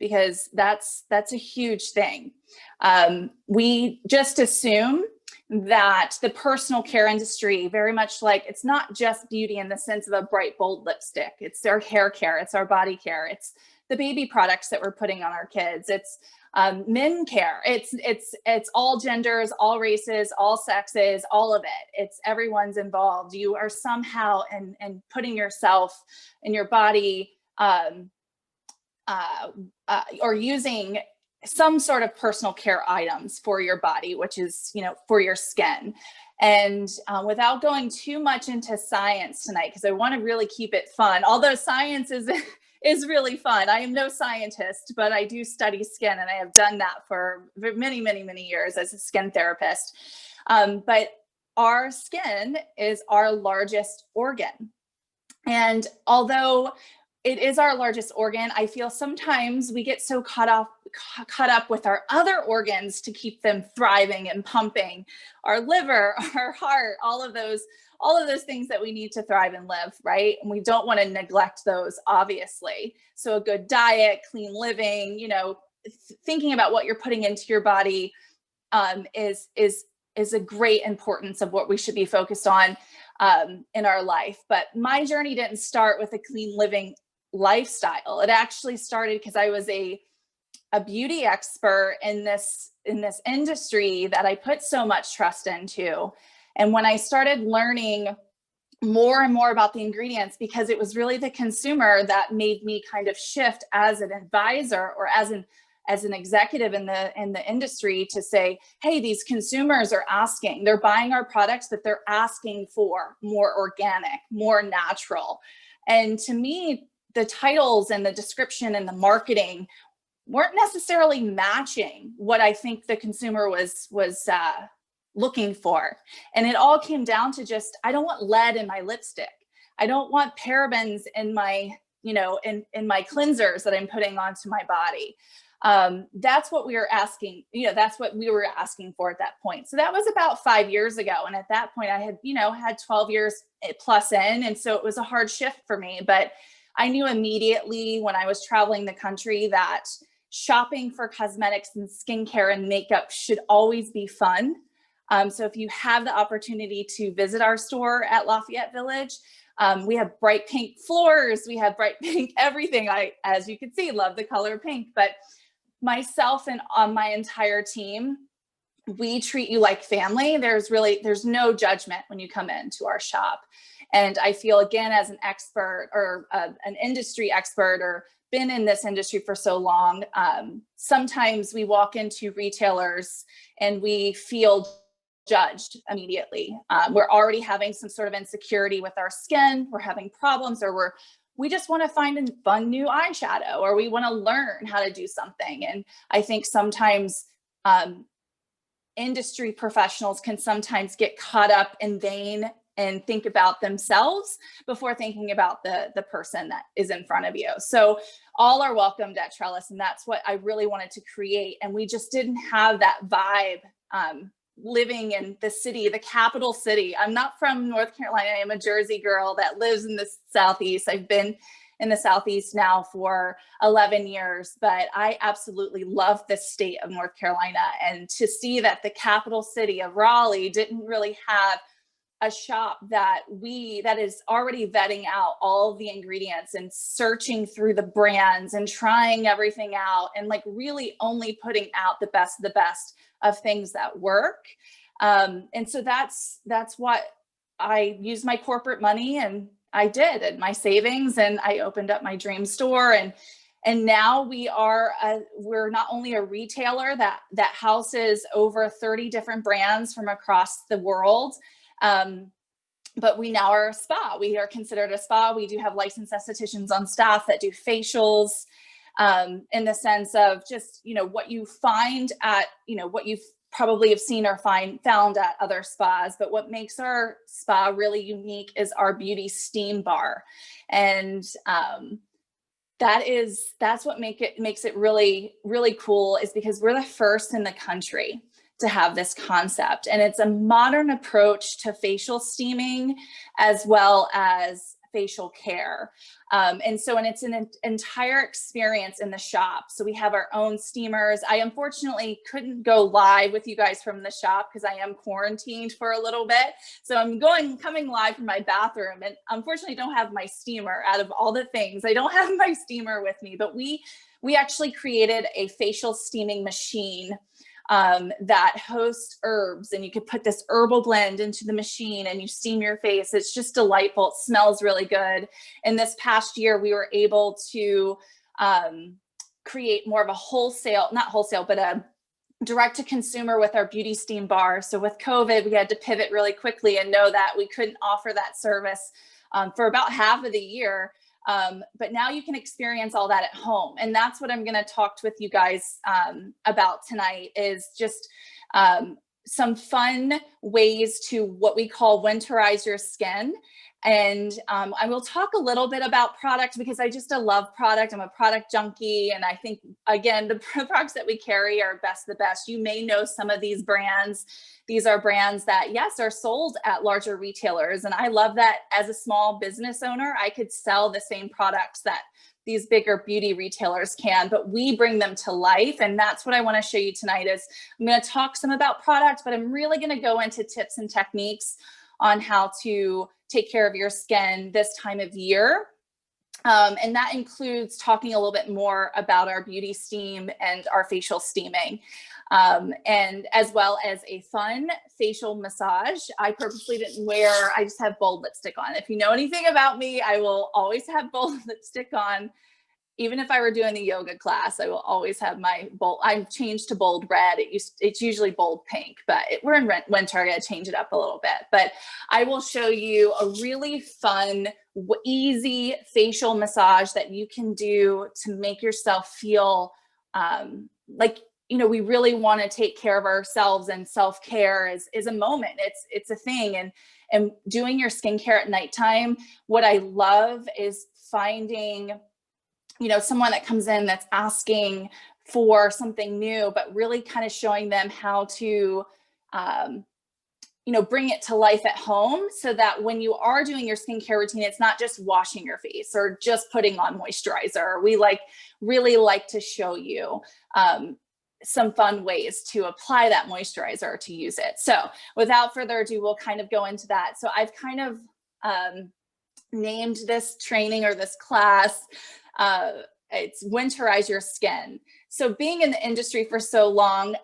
Speaker 6: because that's a huge thing. We just assume that the personal care industry, very much like, it's not just beauty in the sense of a bright, bold lipstick. It's our hair care, it's our body care, it's the baby products that we're putting on our kids, it's men care, it's all genders, all races, all sexes, all of it. It's everyone's involved. You are somehow and putting yourself and your body or using some sort of personal care items for your body, which is, for your skin. And without going too much into science tonight, because I want to really keep it fun, although science is really fun. I am no scientist, but I do study skin, and I have done that for many, many, many years as a skin therapist. But our skin is our largest organ. And although it is our largest organ, I feel sometimes we get so caught up with our other organs to keep them thriving and pumping. Our liver, our heart, all of those things that we need to thrive and live, right? And we don't want to neglect those, obviously. So a good diet, clean living, thinking about what you're putting into your body is a great importance of what we should be focused on in our life. But my journey didn't start with a clean living lifestyle. It actually started because I was a beauty expert in this industry that I put so much trust into. And when I started learning more and more about the ingredients, because it was really the consumer that made me kind of shift as an advisor or as an executive in the industry to say, hey, these consumers are asking, they're buying our products, but they're asking for more organic, more natural. And to me, the titles and the description and the marketing weren't necessarily matching what I think the consumer was looking for. And it all came down to just, I don't want lead in my lipstick. I don't want parabens in my, in my cleansers that I'm putting onto my body. That's what we were asking, that's what we were asking for at that point. So that was about 5 years ago. And at that point I had, had 12 years plus in. And so it was a hard shift for me, but I knew immediately when I was traveling the country that shopping for cosmetics and skincare and makeup should always be fun. So if you have the opportunity to visit our store at Lafayette Village, we have bright pink floors, we have bright pink everything. I, as you can see, love the color pink, but myself and on my entire team, we treat you like family. There's no judgment when you come into our shop. And I feel, again, as an expert or an industry expert or been in this industry for so long, sometimes we walk into retailers and we feel judged immediately. We're already having some sort of insecurity with our skin. We're having problems, or we just want to find a fun new eyeshadow, or we want to learn how to do something. And I think sometimes industry professionals can sometimes get caught up in vain and think about themselves before thinking about the person that is in front of you. So all are welcomed at Trellis, and that's what I really wanted to create. And we just didn't have that vibe living in the city, the capital city. I'm not from North Carolina. I am a Jersey girl that lives in the Southeast. I've been in the Southeast now for 11 years, but I absolutely love the state of North Carolina. And to see that the capital city of Raleigh didn't really have a shop that is already vetting out all of the ingredients and searching through the brands and trying everything out and like really only putting out the best of things that work. And so that's what I used my corporate money and I did, and my savings, and I opened up my dream store. And now we're not only a retailer that houses over 30 different brands from across the world, but we now are a spa. We are considered a spa. We do have licensed estheticians on staff that do facials. in the sense of just, what you find at, what you've probably have seen or found at other spas, but what makes our spa really unique is our beauty steam bar. And that's what makes it really, really cool, is because we're the first in the country to have this concept. And it's a modern approach to facial steaming as well as facial care. And it's an entire experience in the shop. So we have our own steamers. I unfortunately couldn't go live with you guys from the shop because I am quarantined for a little bit. So I'm coming live from my bathroom, and unfortunately don't have my steamer. Out of all the things, I don't have my steamer with me, but we actually created a facial steaming machine that hosts herbs, and you could put this herbal blend into the machine and you steam your face. It's just delightful. It smells really good. And this past year, we were able to create more of a not wholesale, but a direct to consumer with our beauty steam bar. So with COVID, we had to pivot really quickly and know that we couldn't offer that service for about half of the year. But now you can experience all that at home. And that's what I'm going to talk with you guys about tonight, is just some fun ways to what we call winterize your skin. And I will talk a little bit about product, because I love product. I'm a product junkie. And I think, again, the products that we carry are the best. You may know some of these brands. These are brands that, yes, are sold at larger retailers. And I love that as a small business owner, I could sell the same products that these bigger beauty retailers can, but we bring them to life. And that's what I want to show you tonight. Is I'm going to talk some about products, but I'm really going to go into tips and techniques on how to take care of your skin this time of year. And that includes talking a little bit more about our beauty steam and our facial steaming, and as well as a fun facial massage. I purposely I just have bold lipstick on. If you know anything about me, I will always have bold lipstick on. Even if I were doing the yoga class, I will always have my bold. I've changed to bold red. It's usually bold pink, but we're in winter. I got to change it up a little bit. But I will show you a really fun, easy facial massage that you can do to make yourself feel like, we really want to take care of ourselves, and self-care is a moment. It's a thing. And doing your skincare at nighttime, what I love is finding someone that comes in that's asking for something new, but really kind of showing them how to, bring it to life at home, so that when you are doing your skincare routine, it's not just washing your face or just putting on moisturizer. We really like to show you some fun ways to apply that moisturizer, to use it. So without further ado, we'll kind of go into that. So I've kind of named this training, or this class, it's winterize your skin. So being in the industry for so long,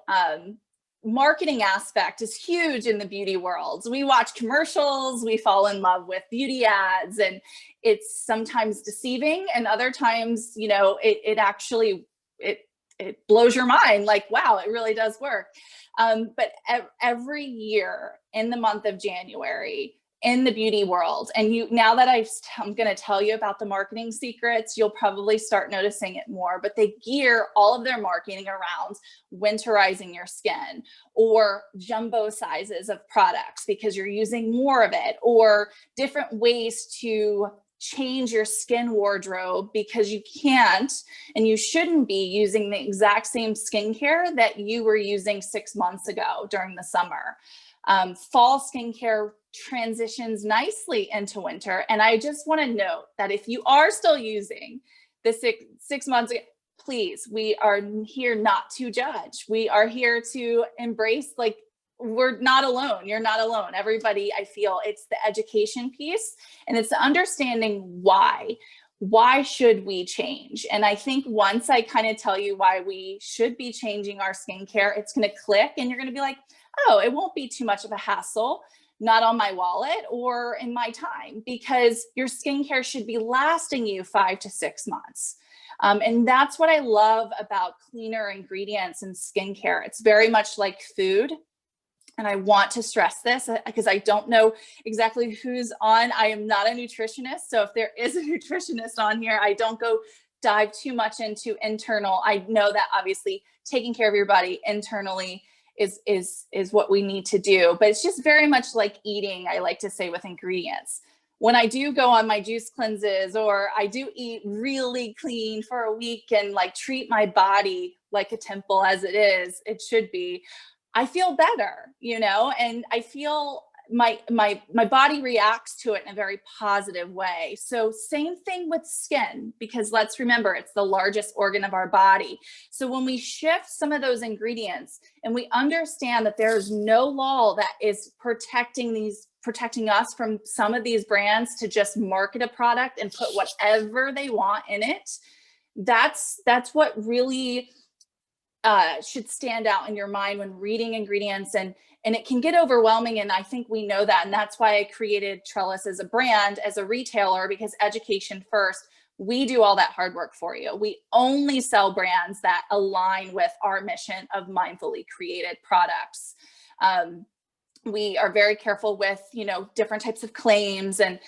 Speaker 6: marketing aspect is huge in the beauty world. We watch commercials, we fall in love with beauty ads, and it's sometimes deceiving, and other times, it actually blows your mind, like, wow, it really does work. But every year in the month of January, in the beauty world, and now that I'm going to tell you about the marketing secrets, you'll probably start noticing it more, but they gear all of their marketing around winterizing your skin, or jumbo sizes of products because you're using more of it, or different ways to change your skin wardrobe, because you can't and you shouldn't be using the exact same skincare that you were using 6 months ago during the summer. Fall skincare transitions nicely into winter. And I just want to note that if you are still using the six months, please, we are here not to judge. We are here to embrace, we're not alone. You're not alone. Everybody, I feel it's the education piece, and it's the understanding why should we change? And I think once I kind of tell you why we should be changing our skincare, it's going to click, and you're going to be like, oh, it won't be too much of a hassle, not on my wallet or in my time, because your skincare should be lasting you 5 to 6 months. And that's what I love about cleaner ingredients in skincare. It's very much like food. And I want to stress this because I don't know exactly who's on. I am not a nutritionist. So if there is a nutritionist on here, I don't go dive too much into internal. I know that obviously taking care of your body internally is what we need to do, but it's just very much like eating, I like to say, with ingredients. When I do go on my juice cleanses, or I do eat really clean for a week and like treat my body like a temple as it should be, I feel better, you know, and I feel my body reacts to it in a very positive way. So same thing with skin, because let's remember, it's the largest organ of our body. So when we shift some of those ingredients and we understand that there's no law that is protecting us from some of these brands to just market a product and put whatever they want in it, that's what really should stand out in your mind when reading ingredients, and it can get overwhelming. And I think we know that. And that's why I created Trellis as a brand, as a retailer, because education first. We do all that hard work for you. We only sell brands that align with our mission of mindfully created products. We are very careful with, you know, different types of claims, and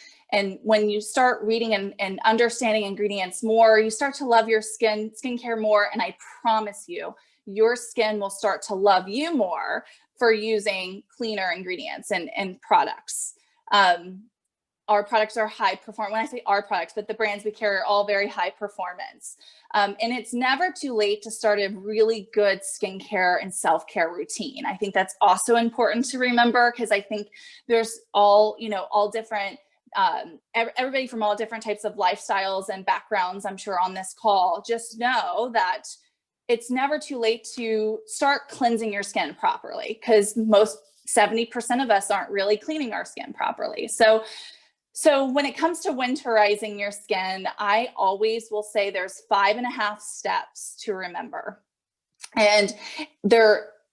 Speaker 6: when you start reading and understanding ingredients more, you start to love your skincare more. And I promise you, your skin will start to love you more for using cleaner ingredients and products. Our products are high performance. When I say our products, but the brands we carry are all very high performance. And it's never too late to start a really good skincare and self-care routine. I think that's also important to remember, because I think there's all different, everybody from all different types of lifestyles and backgrounds, I'm sure, on this call. Just know that it's never too late to start cleansing your skin properly, because 70% of us aren't really cleaning our skin properly. So when it comes to winterizing your skin, I always will say there's 5.5 steps to remember. And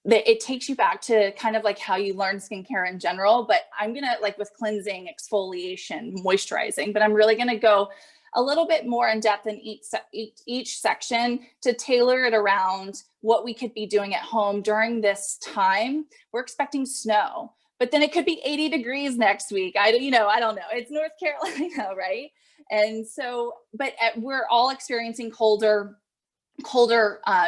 Speaker 6: it takes you back to kind of like how you learn skincare in general, but I'm going to, like with cleansing, exfoliation, moisturizing, but I'm really going to go a little bit more in depth in each section to tailor it around what we could be doing at home during this time. We're expecting snow, but then it could be 80 degrees next week. I don't know. It's North Carolina, right? And so, but we're all experiencing colder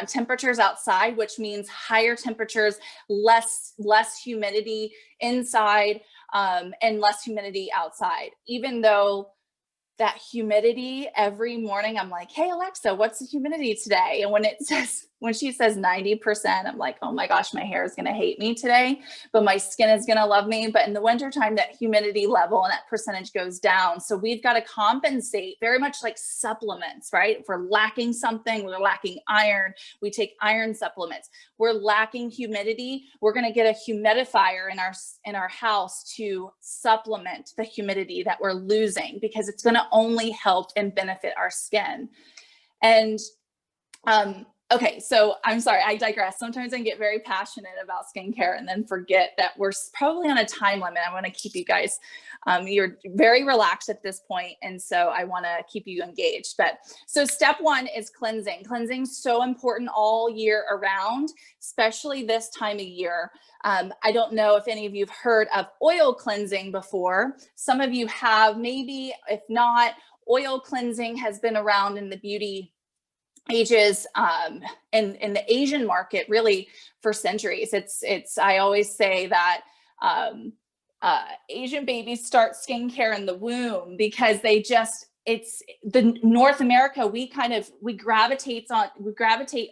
Speaker 6: temperatures outside, which means higher temperatures, less humidity inside, and less humidity outside. Even though that humidity, every morning I'm like, hey Alexa, what's the humidity today? And when she says 90%, I'm like, oh my gosh, my hair is going to hate me today, but my skin is going to love me. But in the wintertime, that humidity level and that percentage goes down. So we've got to compensate, very much like supplements, right? If we're lacking something, we're lacking iron, we take iron supplements. We're lacking humidity, we're going to get a humidifier in our house to supplement the humidity that we're losing, because it's going to only help and benefit our skin. And okay, so I'm sorry, I digress. Sometimes I get very passionate about skincare and then forget that we're probably on a time limit. I want to keep you guys, you're very relaxed at this point, and so I want to keep you engaged. But so step 1 is cleansing. Cleansing's so important all year around, especially this time of year. I don't know if any of you have heard of oil cleansing before. Some of you have, maybe. If not, oil cleansing has been around in the beauty ages, in the Asian market really for centuries. I always say that Asian babies start skincare in the womb, because it's the North America, we gravitate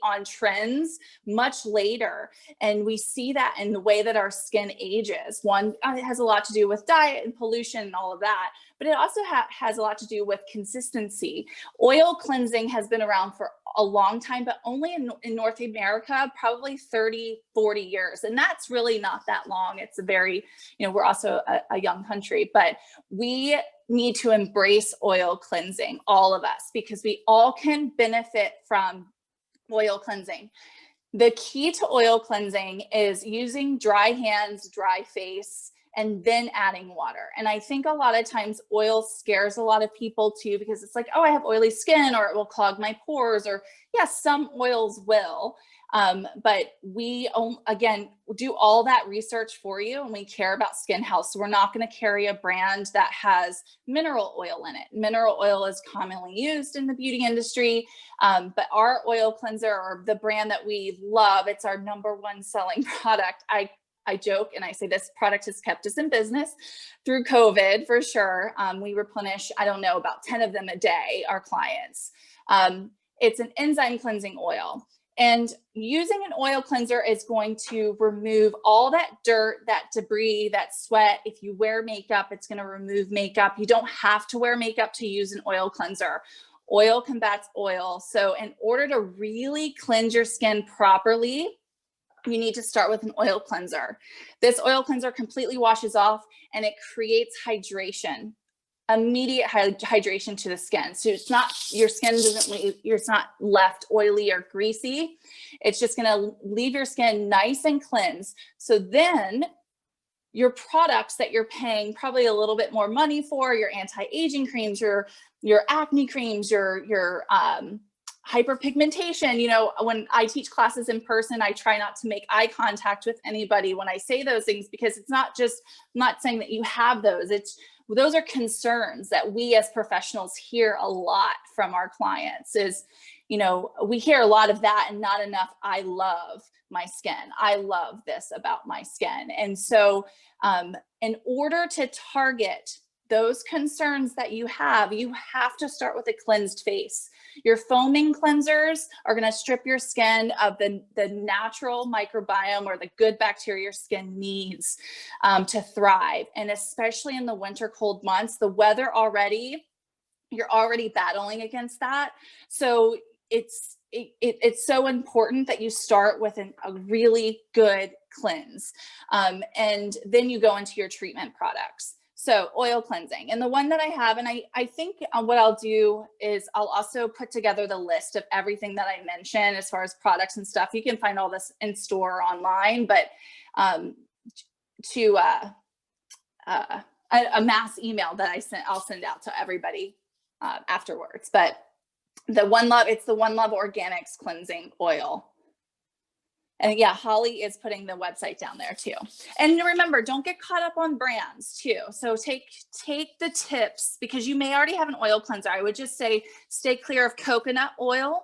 Speaker 6: on trends much later. And we see that in the way that our skin ages. One, it has a lot to do with diet and pollution and all of that, but it also has a lot to do with consistency. Oil cleansing has been around for a long time, but only in North America, probably 30, 40 years. And that's really not that long. It's a very, we're also a young country, but we need to embrace oil cleansing, all of us, because we all can benefit from oil cleansing. The key to oil cleansing is using dry hands, dry face, and then adding water. And I think a lot of times oil scares a lot of people too, because it's like, oh, I have oily skin, or it will clog my pores, or yes, some oils will. But we, again, do all that research for you, and we care about skin health. So we're not going to carry a brand that has mineral oil in it. Mineral oil is commonly used in the beauty industry, but our oil cleanser, or the brand that we love, it's our #1 selling product. I joke and I say this product has kept us in business through COVID for sure. We replenish, I don't know, about 10 of them a day, our clients. It's an enzyme cleansing oil. And using an oil cleanser is going to remove all that dirt, that debris, that sweat. If you wear makeup, it's going to remove makeup. You don't have to wear makeup to use an oil cleanser. Oil combats oil. So in order to really cleanse your skin properly, you need to start with an oil cleanser. This oil cleanser completely washes off, and it creates hydration, immediate hydration to the skin. So it's not, your skin it's not left oily or greasy. It's just going to leave your skin nice and cleansed. So then your products that you're paying probably a little bit more money for, your anti-aging creams, your acne creams, your hyperpigmentation, you know, when I teach classes in person, I try not to make eye contact with anybody when I say those things, because it's not just, I'm not saying that you have those, those are concerns that we as professionals hear a lot from our clients is, you know, we hear a lot of that and not enough, I love my skin. I love this about my skin. And so in order to target those concerns that you have to start with a cleansed face. Your foaming cleansers are going to strip your skin of the natural microbiome, or the good bacteria your skin needs to thrive. And especially in the winter cold months, the weather you're already battling against that. So it's so important that you start with a really good cleanse. And then you go into your treatment products. So oil cleansing, and the one that I have, and I think what I'll do is I'll also put together the list of everything that I mentioned as far as products and stuff. You can find all this in store or online, but a mass email that I'll send out to everybody afterwards. But the One Love, it's the One Love Organics cleansing oil. And yeah, Holly is putting the website down there too. And remember, don't get caught up on brands too. So take the tips, because you may already have an oil cleanser. I would just say stay clear of coconut oil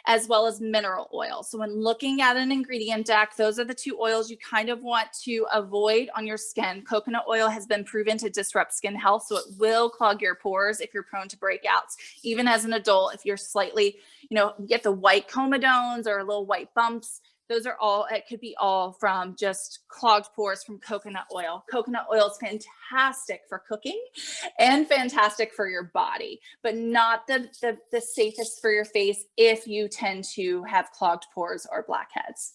Speaker 6: as well as mineral oil. So when looking at an ingredient deck, those are the two oils you kind of want to avoid on your skin. Coconut oil has been proven to disrupt skin health, so it will clog your pores if you're prone to breakouts. Even as an adult, if you're slightly, you get the white comedones or little white bumps, those are all, it could be all from just clogged pores from coconut oil. Coconut oil is fantastic for cooking and fantastic for your body, but not the safest for your face if you tend to have clogged pores or blackheads.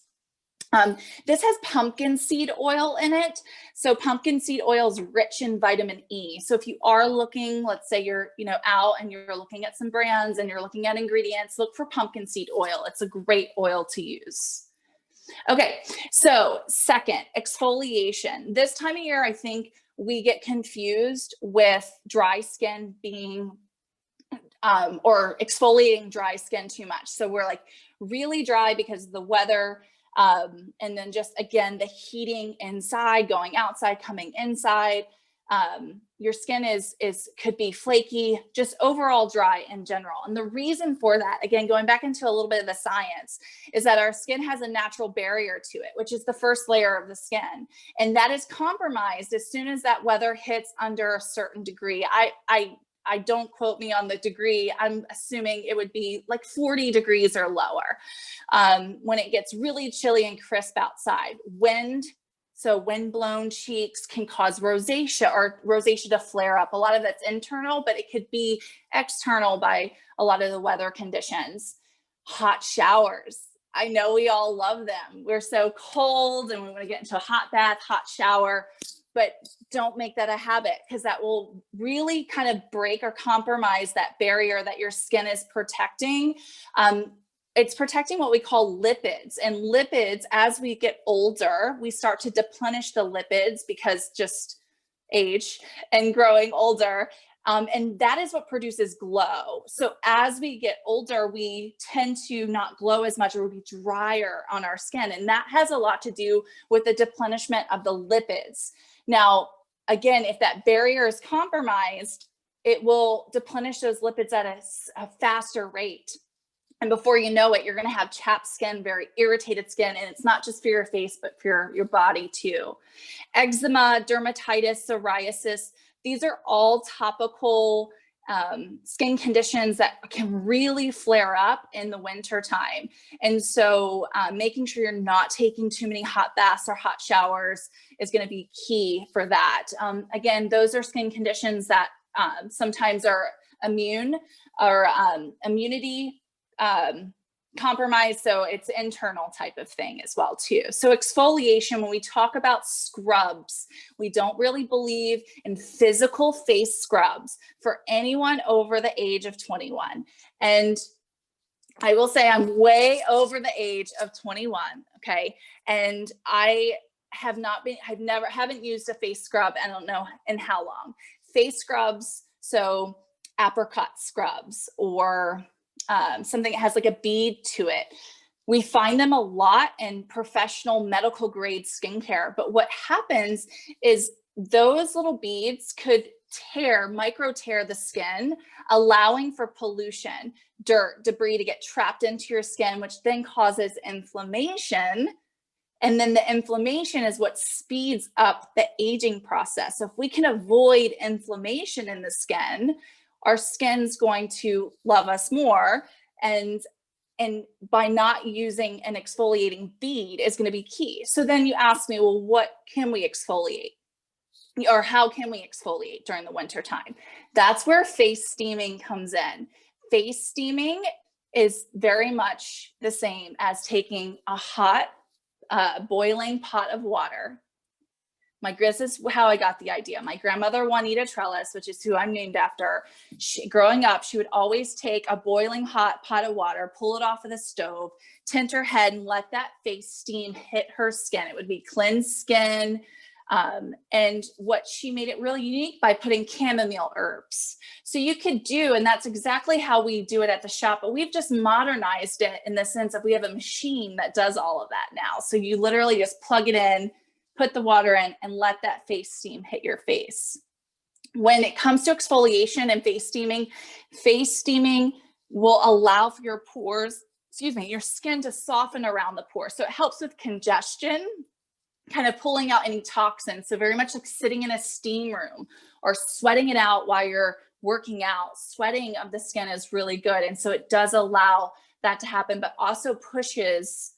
Speaker 6: This has pumpkin seed oil in it. So pumpkin seed oil is rich in vitamin E. So if you are looking, let's say you're, out and you're looking at some brands and you're looking at ingredients, look for pumpkin seed oil. It's a great oil to use. Okay, so second, exfoliation. This time of year, I think we get confused with dry skin being, or exfoliating dry skin too much. So we're like really dry because of the weather, and then just, again, the heating inside, going outside, coming inside. Your skin could be flaky, just overall dry in general. And the reason for that, again, going back into a little bit of the science, is that our skin has a natural barrier to it, which is the first layer of the skin. And that is compromised as soon as that weather hits under a certain degree. I don't quote me on the degree. I'm assuming it would be like 40 degrees or lower. When it gets really chilly and crisp outside, wind-blown cheeks can cause rosacea, or rosacea to flare up. A lot of that's internal, but it could be external by a lot of the weather conditions. Hot showers. I know we all love them. We're so cold and we want to get into a hot bath, hot shower, but don't make that a habit, because that will really kind of break or compromise that barrier that your skin is protecting. It's protecting what we call lipids, and lipids, as we get older, we start to deplenish the lipids because just age and growing older. And that is what produces glow. So as we get older, we tend to not glow as much, or be drier on our skin. And that has a lot to do with the deplenishment of the lipids. Now, again, if that barrier is compromised, it will deplenish those lipids at a faster rate. And before you know it, you're going to have chapped skin, very irritated skin. And it's not just for your face, but for your body too. Eczema, dermatitis, psoriasis, these are all topical skin conditions that can really flare up in the winter time. And so making sure you're not taking too many hot baths or hot showers is going to be key for that. Again, those are skin conditions that sometimes are immune or immunity compromised. So it's internal type of thing as well too. So exfoliation, when we talk about scrubs, we don't really believe in physical face scrubs for anyone over the age of 21. And I will say I'm way over the age of 21. Okay. And I haven't used a face scrub. I don't know in how long. Face scrubs. So apricot scrubs, or something that has like a bead to it. We find them a lot in professional medical grade skincare, but what happens is those little beads could micro tear the skin, allowing for pollution, dirt, debris to get trapped into your skin, which then causes inflammation. And then the inflammation is what speeds up the aging process. So if we can avoid inflammation in the skin, our skin's going to love us more. And by not using an exfoliating bead is going to be key. So then you ask me, well, what can we exfoliate? Or how can we exfoliate during the winter time? That's where face steaming comes in. Face steaming is very much the same as taking a hot, boiling pot of water. This is how I got the idea. My grandmother, Juanita Trellis, which is who I'm named after, growing up, she would always take a boiling hot pot of water, pull it off of the stove, tint her head, and let that face steam hit her skin. It would be cleansed skin. And what she made it really unique by putting chamomile herbs. So you could do, and that's exactly how we do it at the shop, but we've just modernized it in the sense that we have a machine that does all of that now. So you literally just plug it in, put the water in, and let that face steam hit your face. When it comes to exfoliation and face steaming will allow for your pores, your skin to soften around the pores. So it helps with congestion, kind of pulling out any toxins. So very much like sitting in a steam room or sweating it out while you're working out. Sweating of the skin is really good. And so it does allow that to happen, but also pushes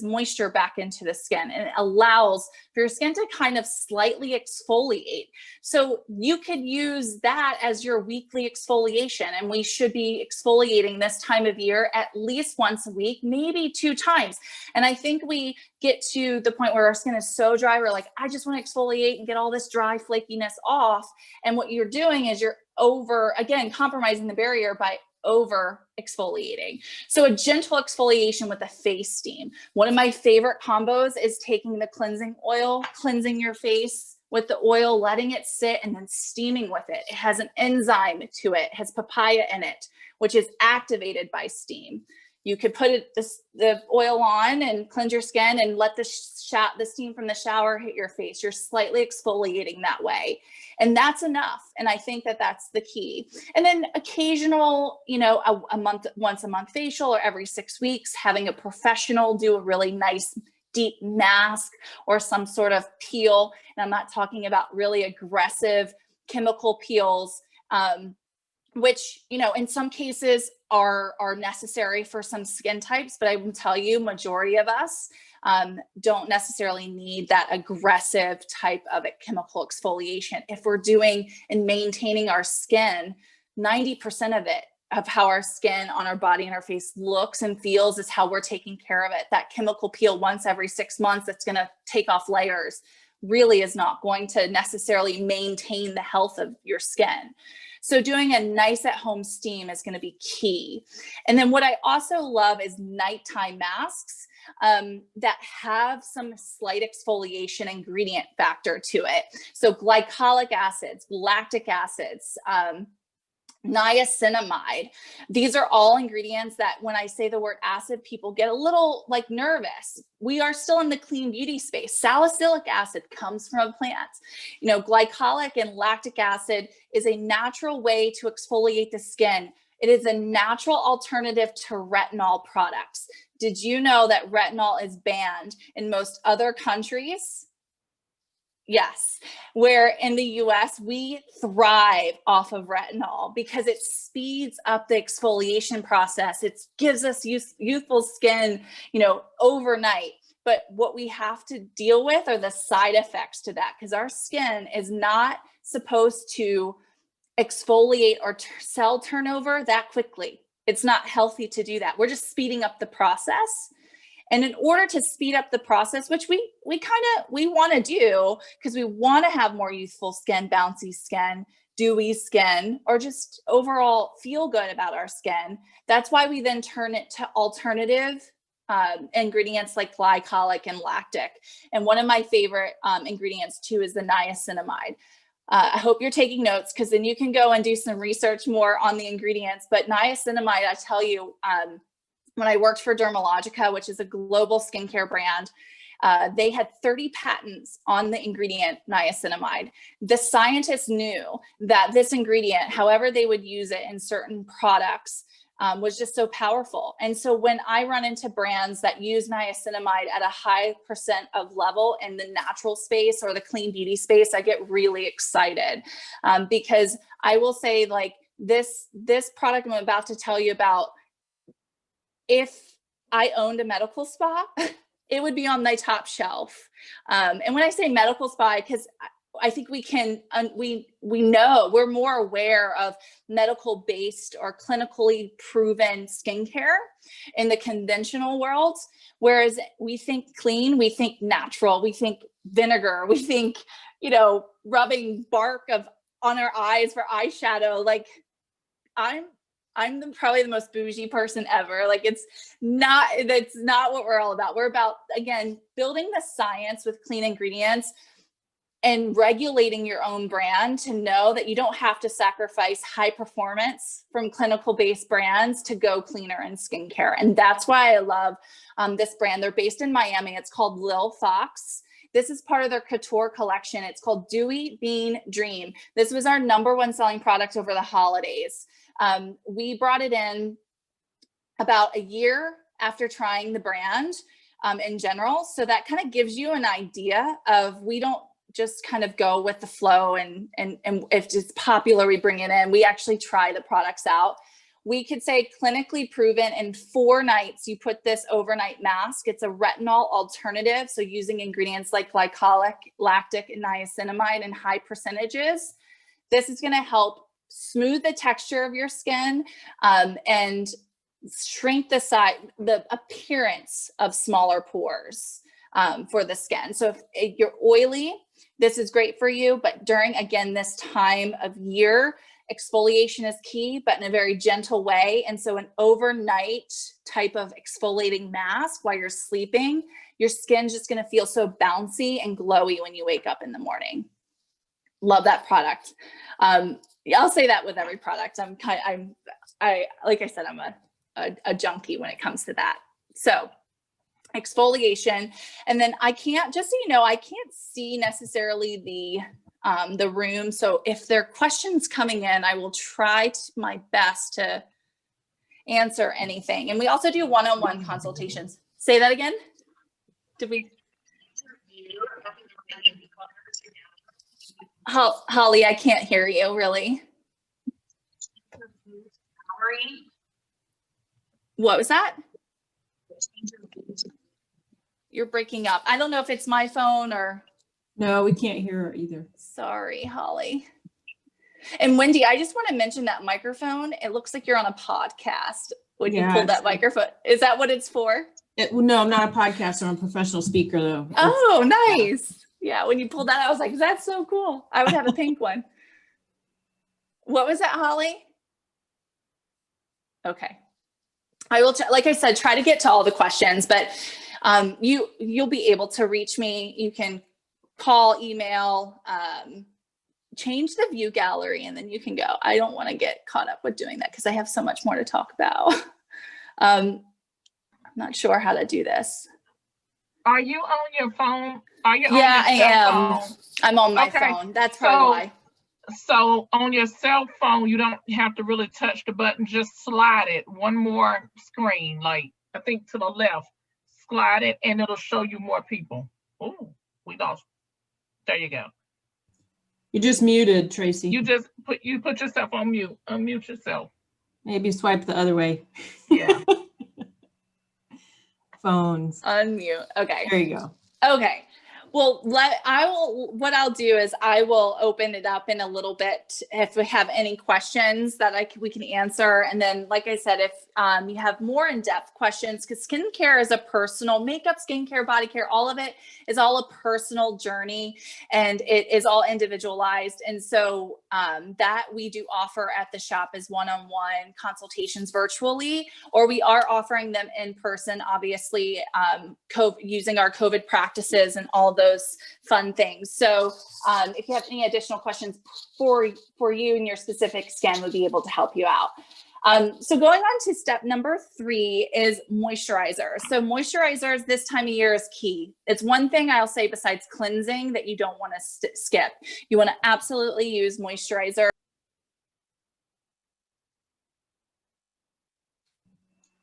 Speaker 6: moisture back into the skin, and it allows for your skin to kind of slightly exfoliate. So you could use that as your weekly exfoliation, and we should be exfoliating this time of year at least once a week, maybe 2 times. And I think we get to the point where our skin is so dry, we're like, I just want to exfoliate and get all this dry flakiness off. And what you're doing is you're compromising the barrier by over exfoliating. So a gentle exfoliation with a face steam. One of my favorite combos is taking the cleansing oil, cleansing your face with the oil, letting it sit, and then steaming with it. It has an enzyme to it, has papaya in it, which is activated by steam. You could put the oil on and cleanse your skin and let the steam from the shower hit your face. You're slightly exfoliating that way. And that's enough. And I think that that's the key. And then occasional, once a month facial, or every 6 weeks, having a professional do a really nice deep mask or some sort of peel. And I'm not talking about really aggressive chemical peels, which, in some cases are necessary for some skin types, but I will tell you, majority of us don't necessarily need that aggressive type of chemical exfoliation. If we're doing and maintaining our skin, 90% of how our skin on our body and our face looks and feels is how we're taking care of it. That chemical peel once every 6 months that's going to take off layers really is not going to necessarily maintain the health of your skin. So doing a nice at home steam is going to be key. And then what I also love is nighttime masks that have some slight exfoliation ingredient factor to it. So glycolic acids, lactic acids, niacinamide. These are all ingredients that when I say the word acid, people get a little like nervous. We are still in the clean beauty space. Salicylic acid comes from plants. You know, glycolic and lactic acid is a natural way to exfoliate the skin. It is a natural alternative to retinol products. Did you know that retinol is banned in most other countries? Yes, where in the US, we thrive off of retinol because it speeds up the exfoliation process. It gives us youthful skin, you know, overnight. But what we have to deal with are the side effects to that, because our skin is not supposed to exfoliate or cell turnover that quickly. It's not healthy to do that. We're just speeding up the process. And in order to speed up the process, which we want to do, because we want to have more youthful skin, bouncy skin, dewy skin, or just overall feel good about our skin. That's why we then turn it to alternative ingredients like glycolic and lactic. And one of my favorite ingredients too is the niacinamide. I hope you're taking notes, because then you can go and do some research more on the ingredients. But niacinamide, I tell you, when I worked for Dermalogica, which is a global skincare brand, they had 30 patents on the ingredient niacinamide. The scientists knew that this ingredient, however they would use it in certain products, was just so powerful. And so when I run into brands that use niacinamide at a high % of level in the natural space or the clean beauty space, I get really excited because I will say, like, this product I'm about to tell you about, if I owned a medical spa, it would be on my top shelf. And when I say medical spa, because I think we know, we're more aware of medical based or clinically proven skincare in the conventional world. Whereas we think clean, we think natural, we think vinegar, we think, you know, rubbing bark on our eyes for eyeshadow. Like, I'm probably the most bougie person ever. Like, that's not what we're all about. We're about, again, building the science with clean ingredients and regulating your own brand to know that you don't have to sacrifice high performance from clinical based brands to go cleaner in skincare. And that's why I love this brand. They're based in Miami. It's called Lil Fox. This is part of their couture collection. It's called Dewy Bean Dream. This was our #1 selling product over the holidays. We brought it in about a year after trying the brand in general. So that kind of gives you an idea of, we don't just kind of go with the flow and if it's popular, we bring it in. We actually try the products out. We could say clinically proven in 4 nights, you put this overnight mask. It's a retinol alternative. So using ingredients like glycolic, lactic, and niacinamide in high percentages. This is going to help smooth the texture of your skin and shrink the appearance of smaller pores for the skin. So if you're oily, this is great for you. But during, again, this time of year, exfoliation is key, but in a very gentle way. And so an overnight type of exfoliating mask while you're sleeping, your skin's just going to feel so bouncy and glowy when you wake up in the morning. Love that product. I'll say that with every product. Like I said, I'm a junkie when it comes to that. So exfoliation. And then I can't, just so you know, I can't see necessarily the room. So if there are questions coming in, I will try my best to answer anything. And we also do one-on-one consultations. Say that again. Did we? Holly, I can't hear you really. What was that? You're breaking up. I don't know if it's my phone or.
Speaker 7: No, we can't hear her either.
Speaker 6: Sorry, Holly. And Wendy, I just want to mention that microphone. It looks like you're on a podcast when you pull that microphone. Is that what it's for?
Speaker 7: No, I'm not a podcaster. I'm a professional speaker, though.
Speaker 6: Oh, nice. Yeah, when you pulled that, I was like, that's so cool. I would have a pink one. What was that, Holly? Okay. I will, like I said, try to get to all the questions, but you'll be able to reach me. You can call, email, change the view gallery, and then you can go. I don't want to get caught up with doing that because I have so much more to talk about. I'm not sure how to do this.
Speaker 1: Are you on your phone? Are you
Speaker 6: Yeah,
Speaker 1: on your
Speaker 6: I
Speaker 1: cell
Speaker 6: am.
Speaker 1: phone?
Speaker 6: I'm on my
Speaker 1: Okay,
Speaker 6: phone. That's probably why.
Speaker 1: So on your cell phone, you don't have to really touch the button, just slide it one more screen, like I think to the left, slide it and it'll show you more people. Oh, we lost. There you go.
Speaker 7: You just muted, Tracy.
Speaker 1: You just put yourself on mute, unmute yourself.
Speaker 7: Maybe swipe the other way.
Speaker 1: Yeah.
Speaker 7: Phones.
Speaker 6: Unmute. Okay.
Speaker 7: There you go.
Speaker 6: Okay. Well, what I'll do is I will open it up in a little bit if we have any questions that we can answer. And then, like I said, if you have more in-depth questions, because skincare is a personal, makeup, skincare, body care, all of it is all a personal journey and it is all individualized. And so that we do offer at the shop is one-on-one consultations virtually, or we are offering them in person, obviously, using our COVID practices and all those fun things. So if you have any additional questions for you and your specific skin, we'll be able to help you out. So going on to step number 3 is moisturizer. So moisturizers this time of year is key. It's one thing I'll say besides cleansing that you don't want to skip. You want to absolutely use moisturizer.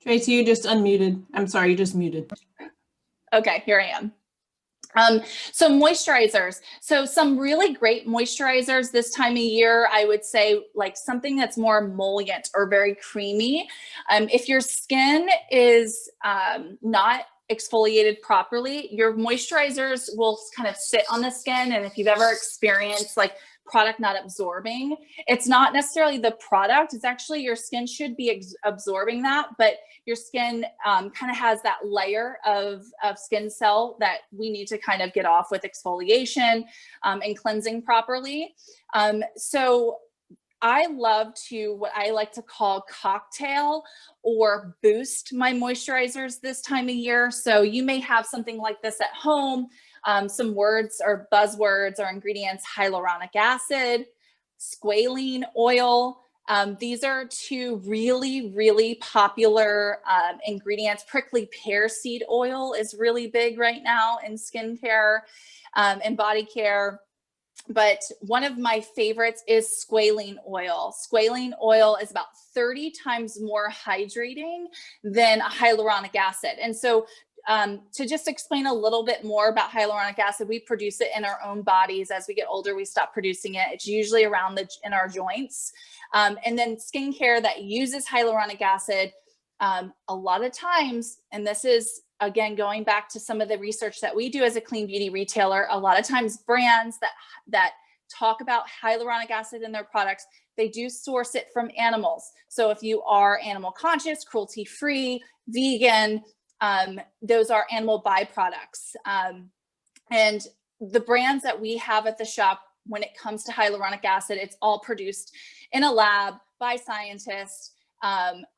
Speaker 7: Tracy, you just unmuted. I'm sorry, you just muted.
Speaker 6: Okay, here I am. So moisturizers. So some really great moisturizers this time of year, I would say like something that's more emollient or very creamy. If your skin is not exfoliated properly, your moisturizers will kind of sit on the skin. And if you've ever experienced like product not absorbing, it's not necessarily the product, it's actually your skin should be absorbing that, but your skin kind of has that layer of skin cell that we need to kind of get off with exfoliation and cleansing properly. So I love to, what I like to call cocktail or boost my moisturizers this time of year. So you may have something like this at home. Some words or buzzwords or ingredients: hyaluronic acid, squalene oil. These are 2 really, really popular ingredients. Prickly pear seed oil is really big right now in skincare and body care. But one of my favorites is squalene oil. Squalene oil is about 30 times more hydrating than hyaluronic acid. And so to just explain a little bit more about hyaluronic acid, we produce it in our own bodies. As we get older, we stop producing it. It's usually around in our joints. And then skincare that uses hyaluronic acid, a lot of times, and this is, again, going back to some of the research that we do as a clean beauty retailer, a lot of times brands that talk about hyaluronic acid in their products, they do source it from animals. So if you are animal conscious, cruelty free, vegan, those are animal byproducts. And the brands that we have at the shop, when it comes to hyaluronic acid, it's all produced in a lab by scientists,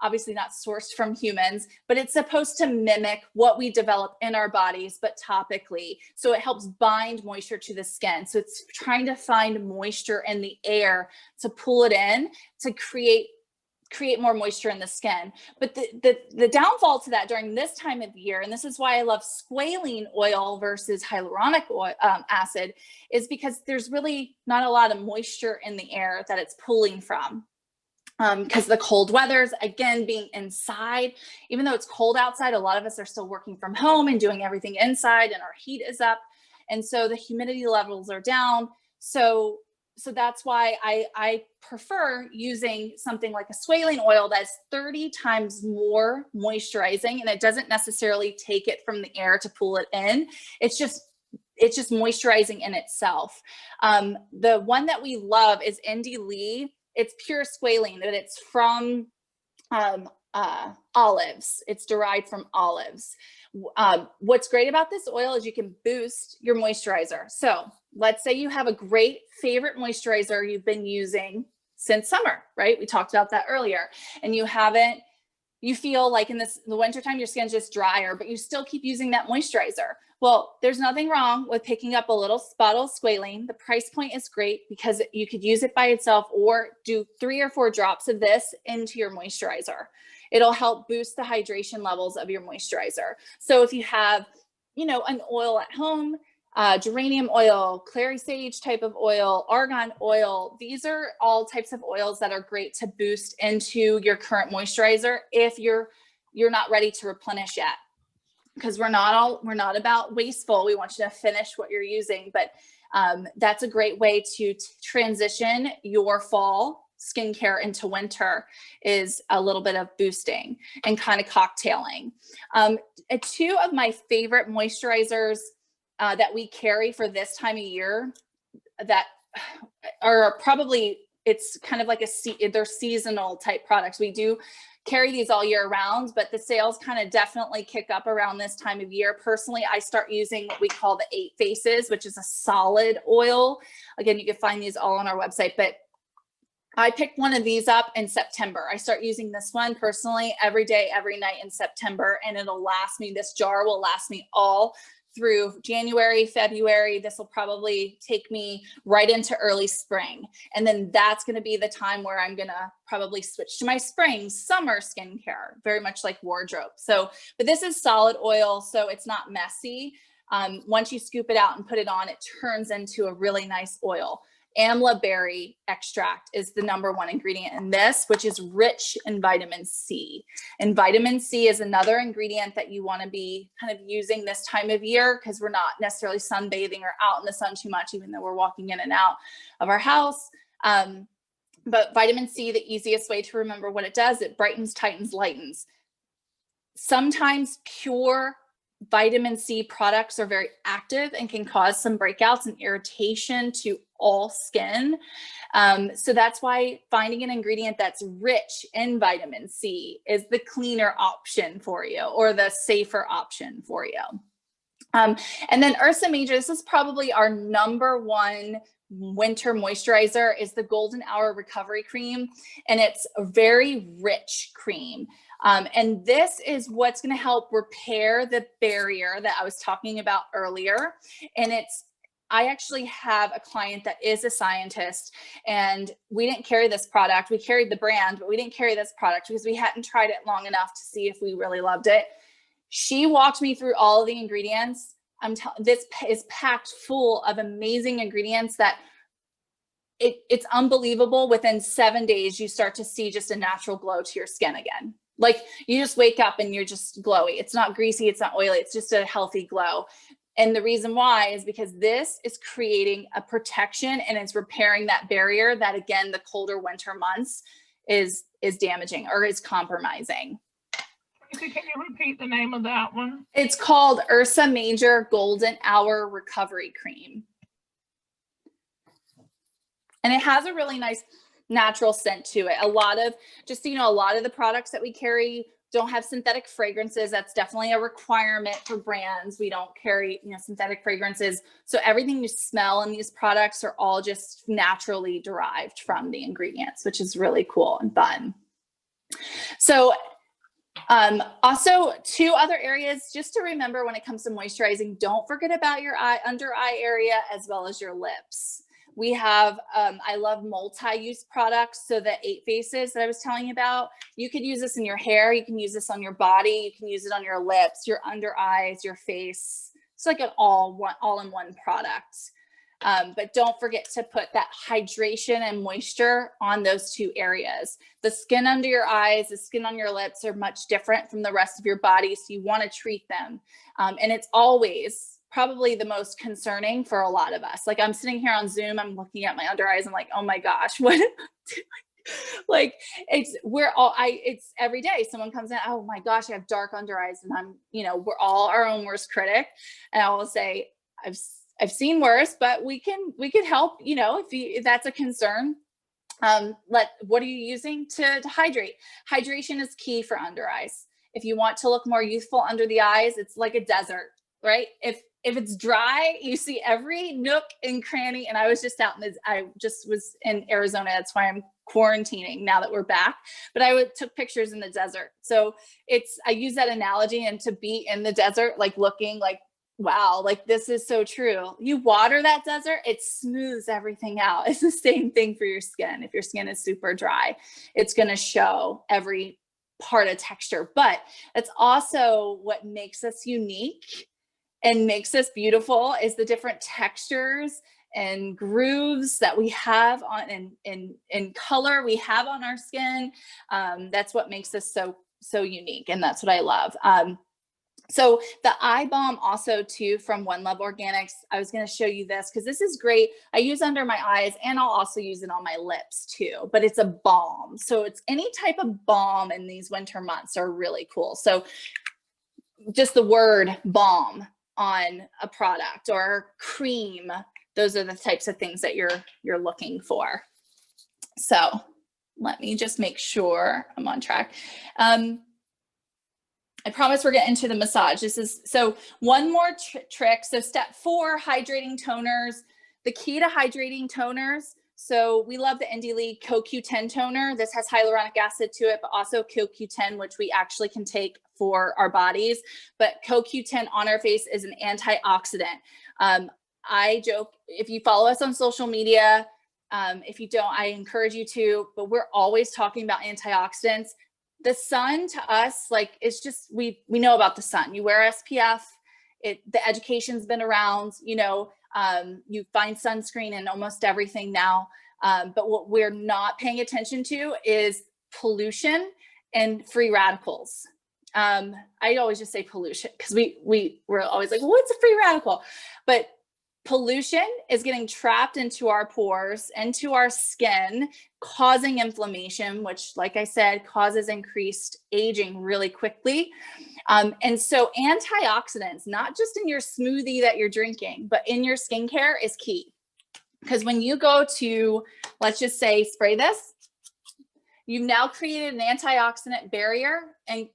Speaker 6: obviously not sourced from humans, but it's supposed to mimic what we develop in our bodies, but topically. So it helps bind moisture to the skin. So it's trying to find moisture in the air to pull it in to create more moisture in the skin. But the downfall to that during this time of year, and this is why I love squalene oil versus hyaluronic acid, is because there's really not a lot of moisture in the air that it's pulling from. Because the cold weathers, again, being inside, even though it's cold outside, a lot of us are still working from home and doing everything inside, and our heat is up. And so the humidity levels are down. So that's why I prefer using something like a squalene oil that's 30 times more moisturizing, and it doesn't necessarily take it from the air to pull it in. It's just moisturizing in itself. The one that we love is Indie Lee. It's pure squalene, but it's from olives. It's derived from olives. What's great about this oil is you can boost your moisturizer. So let's say you have a great favorite moisturizer you've been using since summer, right? We talked about that earlier. And you feel like in the wintertime, your skin's just drier, but you still keep using that moisturizer. Well, there's nothing wrong with picking up a little bottle of squalane. The price point is great because you could use it by itself or do 3 or 4 drops of this into your moisturizer. It'll help boost the hydration levels of your moisturizer. So if you have, an oil at home, geranium oil, clary sage type of oil, argan oil. These are all types of oils that are great to boost into your current moisturizer if you're not ready to replenish yet. Because we're not about wasteful. We want you to finish what you're using, but that's a great way to transition your fall skincare into winter, is a little bit of boosting and kind of cocktailing. 2 of my favorite moisturizers that we carry for this time of year that are probably, it's kind of like they're seasonal type products. We do carry these all year round, but the sales kind of definitely kick up around this time of year. Personally, I start using what we call the 8 Faces, which is a solid oil. Again, you can find these all on our website, but I picked one of these up in September. I start using this one personally every day, every night in September, and it'll last me, this jar will last me all through January, February. This will probably take me right into early spring. And then that's going to be the time where I'm going to probably switch to my spring, summer skincare, very much like wardrobe. So, but this is solid oil, so it's not messy. Once you scoop it out and put it on, it turns into a really nice oil. Amla berry extract is the #1 ingredient in this, which is rich in vitamin C. And vitamin C is another ingredient that you want to be kind of using this time of year, because we're not necessarily sunbathing or out in the sun too much, even though we're walking in and out of our house. But vitamin C, the easiest way to remember what it does, it brightens, tightens, lightens. Sometimes pure vitamin C products are very active and can cause some breakouts and irritation to all skin. So that's why finding an ingredient that's rich in vitamin C is the cleaner option for you, or the safer option for you. And then Ursa Major, this is probably our #1 winter moisturizer, is the Golden Hour Recovery Cream. And it's a very rich cream. And this is what's going to help repair the barrier that I was talking about earlier. And I actually have a client that is a scientist, and we didn't carry this product. We carried the brand, but we didn't carry this product because we hadn't tried it long enough to see if we really loved it. She walked me through all of the ingredients. This is packed full of amazing ingredients that it's unbelievable. Within 7 days, you start to see just a natural glow to your skin again. Like, you just wake up and you're just glowy. It's not greasy, it's not oily, it's just a healthy glow. And the reason why is because this is creating a protection, and it's repairing that barrier that, again, the colder winter months is damaging or is compromising.
Speaker 1: Tracy, can you repeat the name of that one?
Speaker 6: It's called Ursa Major Golden Hour Recovery Cream. And it has a really nice natural scent to it. A lot of the products that we carry don't have synthetic fragrances. That's definitely a requirement for brands. We don't carry, synthetic fragrances. So everything you smell in these products are all just naturally derived from the ingredients, which is really cool and fun. So also 2 other areas just to remember when it comes to moisturizing: don't forget about your under eye area as well as your lips. We have, I love multi-use products. So the 8 Faces that I was telling you about, you could use this in your hair. You can use this on your body. You can use it on your lips, your under eyes, your face. It's like an all-in-one product. But don't forget to put that hydration and moisture on those 2 areas. The skin under your eyes, the skin on your lips are much different from the rest of your body. So you want to treat them. And it's always probably the most concerning for a lot of us. Like, I'm sitting here on Zoom, I'm looking at my under eyes, I'm like, oh my gosh, what am I doing? Like, it's every day someone comes in, oh my gosh, I have dark under eyes, and we're all our own worst critic. And I will say, I've seen worse, but we can help, if that's a concern. What are you using to hydrate? Hydration is key for under eyes. If you want to look more youthful under the eyes, it's like a desert, right? If it's dry, you see every nook and cranny. And I was just was in Arizona. That's why I'm quarantining now that we're back, but took pictures in the desert. So I use that analogy, and to be in the desert, like looking like, wow, like this is so true. You water that desert, it smooths everything out. It's the same thing for your skin. If your skin is super dry, it's going to show every part of texture, but it's also what makes us unique and makes us beautiful is the different textures and grooves that we have on in color we have on our skin. That's what makes us so unique, and that's what I love. So the eye balm also too from One Love Organics, I was going to show you this because this is great. I use under my eyes, and I'll also use it on my lips too, but it's a balm. So it's any type of balm in these winter months are really cool. So just the word balm on a product or cream, those are the types of things that you're looking for. So let me just make sure I'm on track. I promise we're getting into the massage. So one more trick. So step 4, hydrating toners. The key to hydrating toners. So we love the Indie League CoQ10 toner. This has hyaluronic acid to it, but also CoQ10, which we actually can take for our bodies. But CoQ10 on our face is an antioxidant. I joke, if you follow us on social media, if you don't, I encourage you to, but we're always talking about antioxidants. The sun to us, like, it's just, we know about the sun. You wear SPF, the education's been around, you find sunscreen in almost everything now. But what we're not paying attention to is pollution and free radicals. I always just say pollution because we're always like, well, what's a free radical? But pollution is getting trapped into our pores, into our skin, causing inflammation, which, like I said, causes increased aging really quickly. And so antioxidants, not just in your smoothie that you're drinking, but in your skincare is key. Because when you go to, let's just say, spray this, you've now created an antioxidant barrier and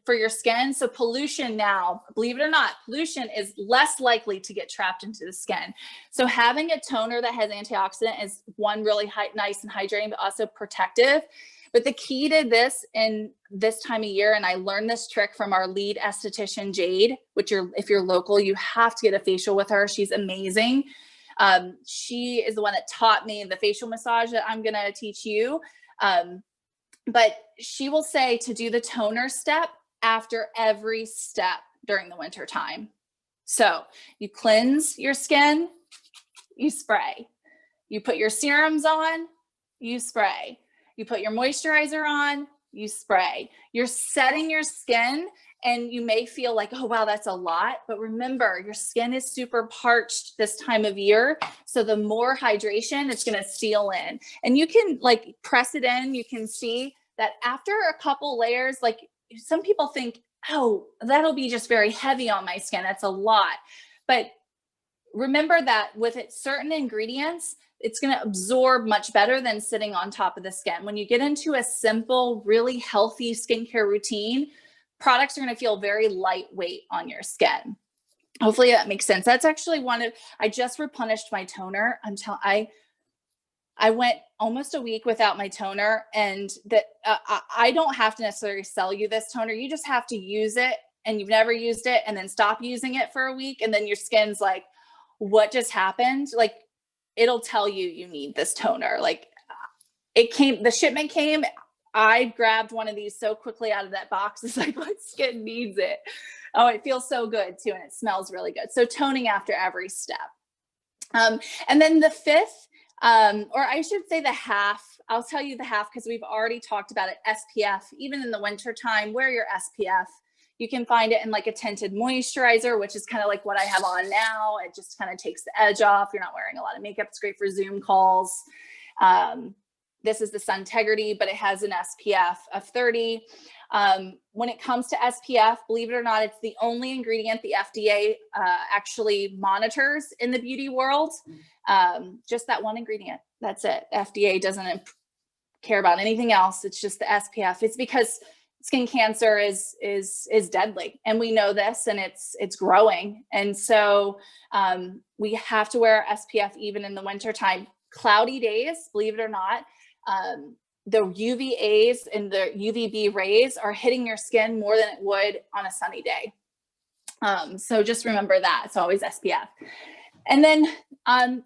Speaker 6: for your skin. So pollution now, believe it or not, pollution is less likely to get trapped into the skin. So having a toner that has antioxidant is one, really nice and hydrating, but also protective. But the key to this in this time of year, and I learned this trick from our lead esthetician, Jade, which if you're local, you have to get a facial with her. She's amazing. She is the one that taught me the facial massage that I'm going to teach you. But she will say to do the toner step after every step during the winter time. So you cleanse your skin, you spray. You put your serums on, you spray. You put your moisturizer on, you spray. You're setting your skin, and you may feel like, oh, wow, that's a lot. But remember, your skin is super parched this time of year. So the more hydration, it's going to seal in. And you can like press it in. You can see that after a couple layers, like some people think, oh, that'll be just very heavy on my skin. That's a lot. But remember that with certain ingredients, it's going to absorb much better than sitting on top of the skin. When you get into a simple, really healthy skincare routine, products are going to feel very lightweight on your skin. Hopefully that makes sense. That's actually I just replenished my toner. I went almost a week without my toner, and that I don't have to necessarily sell you this toner. You just have to use it, and you've never used it, and then stop using it for a week. And then your skin's like, what just happened? Like, it'll tell you need this toner. Like the shipment came, I grabbed one of these so quickly out of that box. It's like, my skin needs it. Oh, it feels so good too. And it smells really good. So toning after every step. And then the 5th, or I should say the half, I'll tell you the half because we've already talked about it. SPF, even in the winter time, wear your SPF. You can find it in like a tinted moisturizer, which is kind of like what I have on now. It just kind of takes the edge off. You're not wearing a lot of makeup. It's great for Zoom calls. This is the Suntegrity, but it has an SPF of 30. When it comes to SPF, believe it or not, it's the only ingredient the FDA actually monitors in the beauty world. Just that one ingredient. That's it. FDA doesn't care about anything else. It's just the SPF. It's because skin cancer is deadly, and we know this, and it's growing. And so we have to wear SPF even in the wintertime. Cloudy days, believe it or not, the UVAs and the UVB rays are hitting your skin more than it would on a sunny day. So just remember that. It's always SPF. And then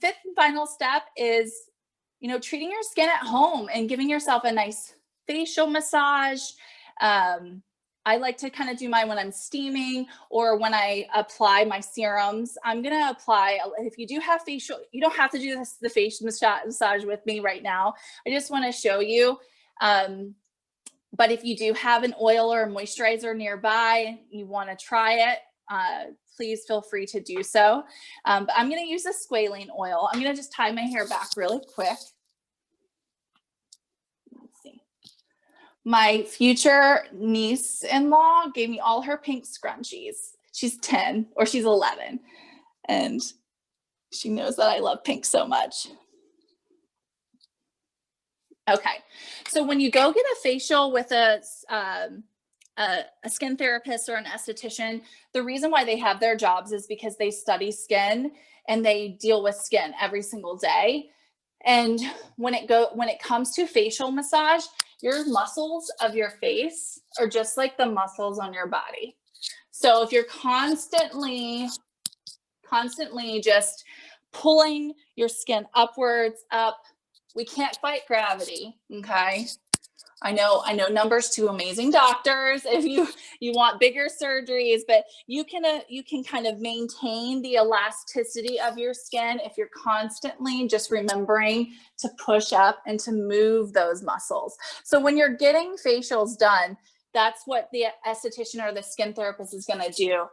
Speaker 6: fifth and final step is, you know, treating your skin at home and giving yourself a nice facial massage. I like to kind of do mine when I'm steaming or when I apply my serums. I'm going to apply, if you do have facial, you don't have to do the facial massage with me right now. I just want to show you. But if you do have an oil or a moisturizer nearby, you want to try it, please feel free to do so. But I'm going to use the squalene oil. I'm going to just tie my hair back really quick. Let's see. My future niece-in-law gave me all her pink scrunchies. She's 10 or she's 11. And she knows that I love pink so much. Okay, so when you go get a facial with a skin therapist or an esthetician, the reason why they have their jobs is because they study skin and they deal with skin every single day. And when it comes to facial massage, your muscles of your face are just like the muscles on your body. So if you're constantly just pulling your skin upwards, up, we can't fight gravity, okay? I know Number's 2 amazing doctors if you want bigger surgeries, but you can kind of maintain the elasticity of your skin if you're constantly just remembering to push up and to move those muscles. So when you're getting facials done, that's what the esthetician or the skin therapist is going to do.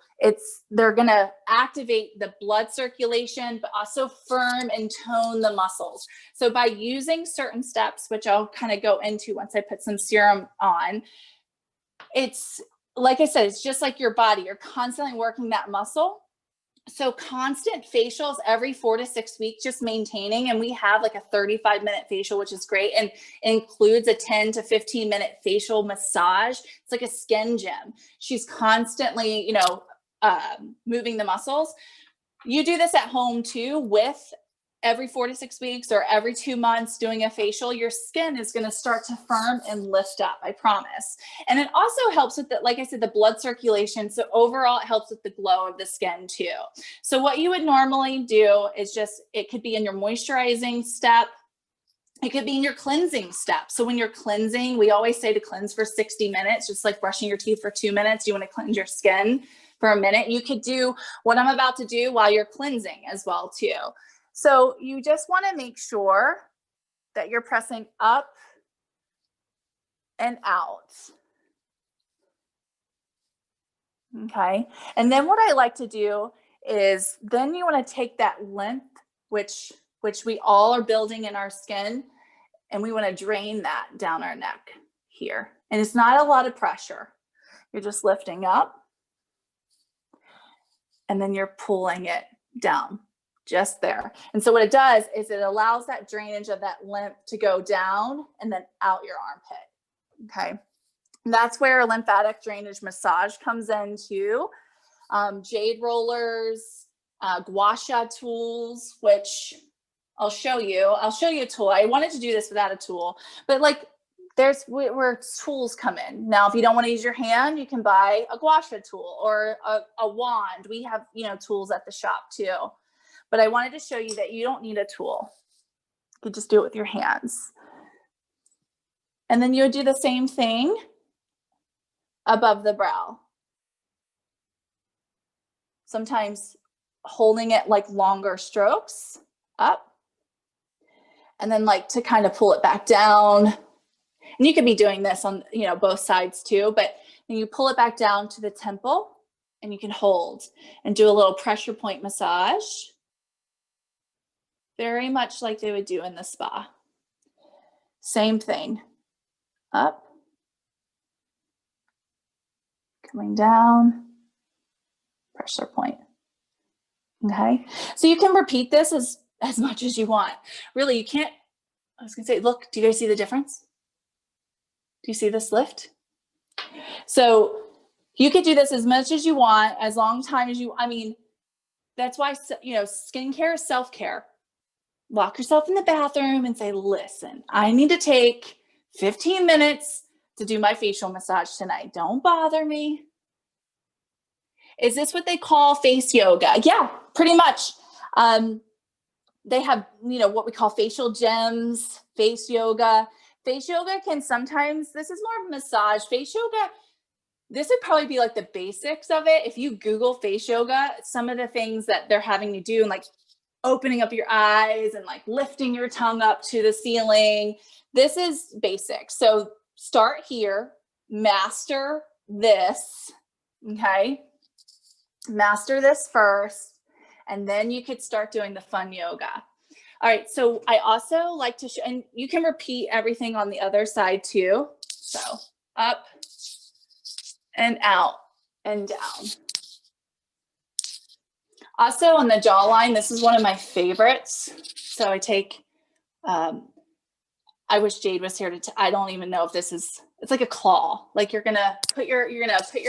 Speaker 6: They're going to activate the blood circulation, but also firm and tone the muscles. So by using certain steps, which I'll kind of go into once I put some serum on, it's like I said, it's just like your body. You're constantly working that muscle. So constant facials every 4 to 6 weeks, just maintaining. And we have like a 35-minute facial, which is great, and includes a 10 to 15-minute facial massage. It's like a skin gym. She's constantly, moving the muscles. You do this at home too, with every 4 to 6 weeks or every 2 months doing a facial, your skin is going to start to firm and lift up, I promise. And it also helps with, like I said, the blood circulation. So overall, it helps with the glow of the skin too. So what you would normally do is it could be in your moisturizing step. It could be in your cleansing step. So when you're cleansing, we always say to cleanse for 60 minutes, just like brushing your teeth for 2 minutes. You want to cleanse your skin for a minute. You could do what I'm about to do while you're cleansing as well too. So you just want to make sure that you're pressing up and out. Okay. And then what I like to do is then you want to take that lymph, which we all are building in our skin, and we want to drain that down our neck here. And it's not a lot of pressure. You're just lifting up and then you're pulling it down. Just there. And so what it does is it allows that drainage of that lymph to go down and then out your armpit. Okay. And that's where a lymphatic drainage massage comes in too. Jade rollers, gua sha tools, which I'll show you a tool. I wanted to do this without a tool, but like where tools come in. Now, if you don't want to use your hand, you can buy a gua sha tool or a wand. We have, tools at the shop too. But I wanted to show you that you don't need a tool. You could just do it with your hands. And then you would do the same thing above the brow. Sometimes holding it like longer strokes up. And then like to kind of pull it back down. And you could be doing this on, both sides too, but then you pull it back down to the temple and you can hold and do a little pressure point massage. Very much like they would do in the spa. Same thing. Up. Coming down. Pressure point. Okay. So you can repeat this as much as you want. Really, you can't. I was going to say, look, do you guys see the difference? Do you see this lift? So you could do this as much as you want, as long time as that's why, skincare is self-care. lock yourself in the bathroom and say, listen, I need to take 15 minutes to do my facial massage tonight. Don't bother me. Is this what they call face yoga? Yeah, pretty much. They have, what we call facial gyms, face yoga. Face yoga can sometimes, this is more of a massage. Face yoga, this would probably be like the basics of it. If you Google face yoga, some of the things that they're having to do, and like opening up your eyes and like lifting your tongue up to the ceiling, this is basic. So start here, master this, okay? Master this first, and then you could start doing the fun yoga. All right, so I also like to show, and you can repeat everything on the other side too. So up and out and down. Also on the jawline, this is one of my favorites. So I take, I wish Jade was here to, I don't even know if this is, it's like a claw. Like you're gonna put your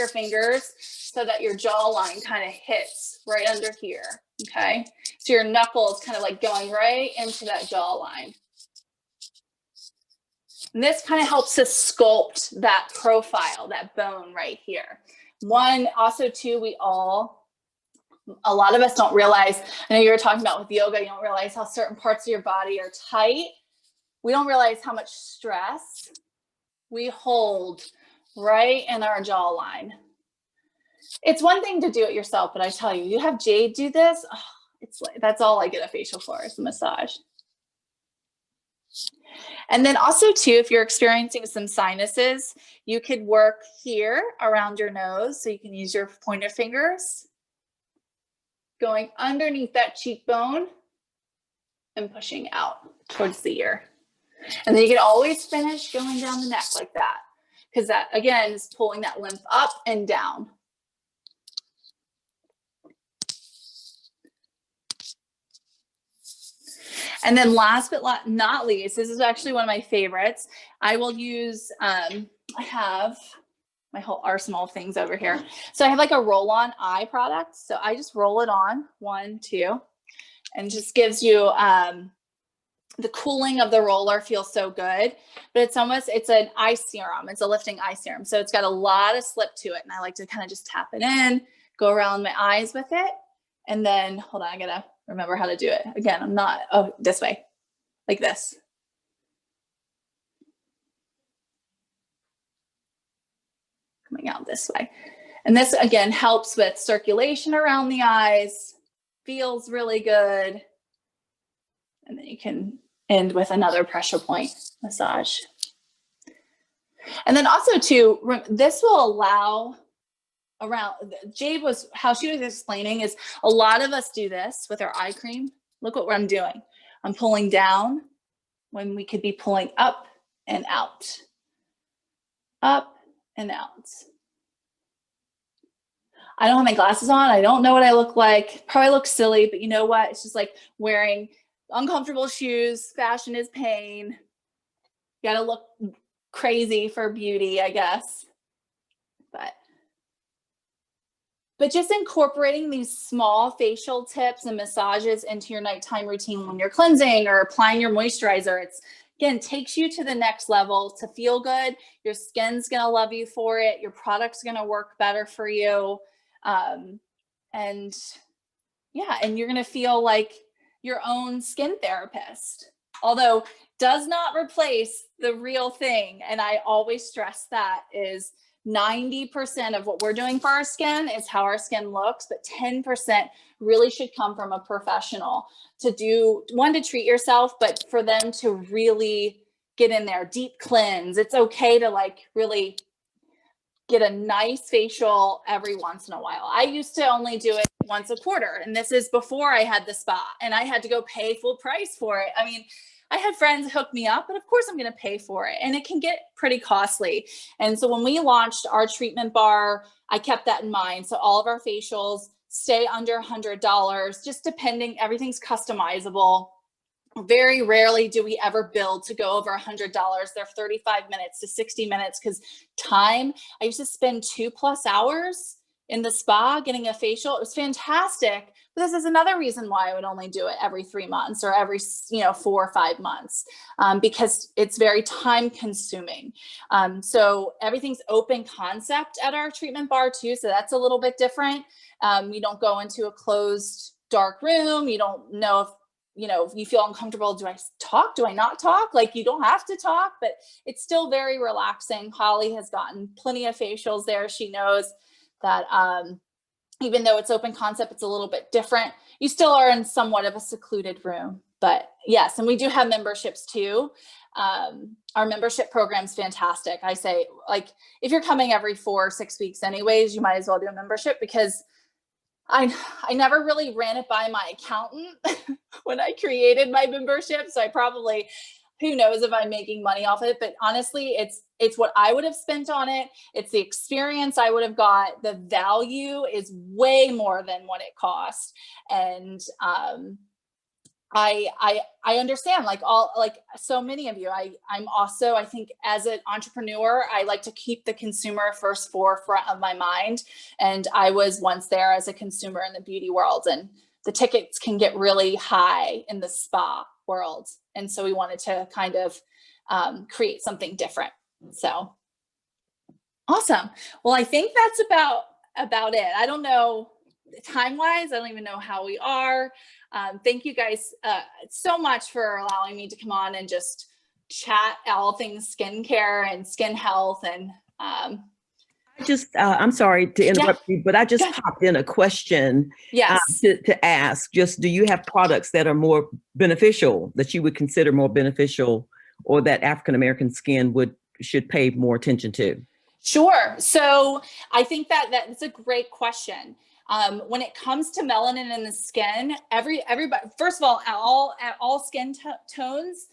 Speaker 6: fingers so that your jawline kind of hits right under here, okay? So your knuckles kind of like going right into that jawline. And this kind of helps us sculpt that profile, that bone right here. One, also too, a lot of us don't realize, I know you were talking about with yoga, you don't realize how certain parts of your body are tight. We don't realize how much stress we hold right in our jawline. It's one thing to do it yourself, but I tell you, you have Jade do this, oh, it's like, that's all I get a facial for is a massage. And then also too, if you're experiencing some sinuses, you could work here around your nose. So you can use your pointer fingers going underneath that cheekbone and pushing out towards the ear. And then you can always finish going down the neck like that, because that again is pulling that lymph up and down. And then last but not least, this is actually one of my favorites. I will use, I have my whole arsenal of things over here. So I have like a roll-on eye product. So I just roll it on, 1, 2, and just gives you, the cooling of the roller feels so good, but it's an eye serum. It's a lifting eye serum. So it's got a lot of slip to it. And I like to kind of just tap it in, go around my eyes with it. And then, hold on, I gotta remember how to do it. Again, I'm not, oh, this way, like this. Coming out this way. And this again helps with circulation around the eyes, feels really good. And then you can end with another pressure point massage. And then also too, this will allow Jade was, how she was explaining is a lot of us do this with our eye cream. Look what I'm doing. I'm pulling down when we could be pulling up and out. Up and out. I don't have my glasses on. I don't know what I look like. Probably look silly, but you know what? It's just like wearing uncomfortable shoes. Fashion is pain. You gotta look crazy for beauty, I guess. But just incorporating these small facial tips and massages into your nighttime routine when you're cleansing or applying your moisturizer, it's again takes you to the next level to feel good. Your skin's gonna love you for it. Your product's gonna work better for you. And you're gonna feel like your own skin therapist. Although does not replace the real thing. And I always stress that is 90% of what we're doing for our skin is how our skin looks, but 10% really should come from a professional to do, one, to treat yourself, but for them to really get in there, deep cleanse. It's okay to like really get a nice facial every once in a while. I used to only do it once a quarter, and this is before I had the spa and I had to go pay full price for it. I mean, I had friends hook me up, but of course I'm going to pay for it, and it can get pretty costly. And so when we launched our treatment bar, I kept that in mind. So all of our facials stay under $100, just depending, everything's customizable. Very rarely do we ever build to go over $100. They're 35 minutes to 60 minutes because time, I used to spend 2+ hours in the spa, getting a facial. It was fantastic. But this is another reason why I would only do it every 3 months or every, 4 or 5 months, because it's very time consuming. So everything's open concept at our treatment bar too. So that's a little bit different. You don't go into a closed dark room. You don't know if, if you feel uncomfortable, do I talk? Do I not talk? Like, you don't have to talk, but it's still very relaxing. Holly has gotten plenty of facials there. She knows that even though it's open concept, it's a little bit different. You still are in somewhat of a secluded room, but yes. And we do have memberships too. Our membership program is fantastic. I say, like, if you're coming every 4 or 6 weeks anyways, you might as well do a membership, because I never really ran it by my accountant when I created my membership. So I probably, who knows if I'm making money off it, but honestly, it's what I would have spent on it. It's the experience I would have got. The value is way more than what it cost. And I understand, like so many of you, I'm also, I think as an entrepreneur, I like to keep the consumer first forefront of my mind. And I was once there as a consumer in the beauty world, and the tickets can get really high in the spa world. And so we wanted to kind of create something different. So awesome. Well, I think that's about it. I don't know time-wise, I don't even know how we are. Thank you guys so much for allowing me to come on and just chat all things skincare and skin health. And
Speaker 2: I'm sorry to interrupt you, but I just popped in a question to ask. Just, do you have products that are more beneficial, that you would consider more beneficial, or that African-American skin should pay more attention to?
Speaker 6: Sure. So I think that's a great question. When it comes to melanin in the skin, everybody, first of all, at all skin tones,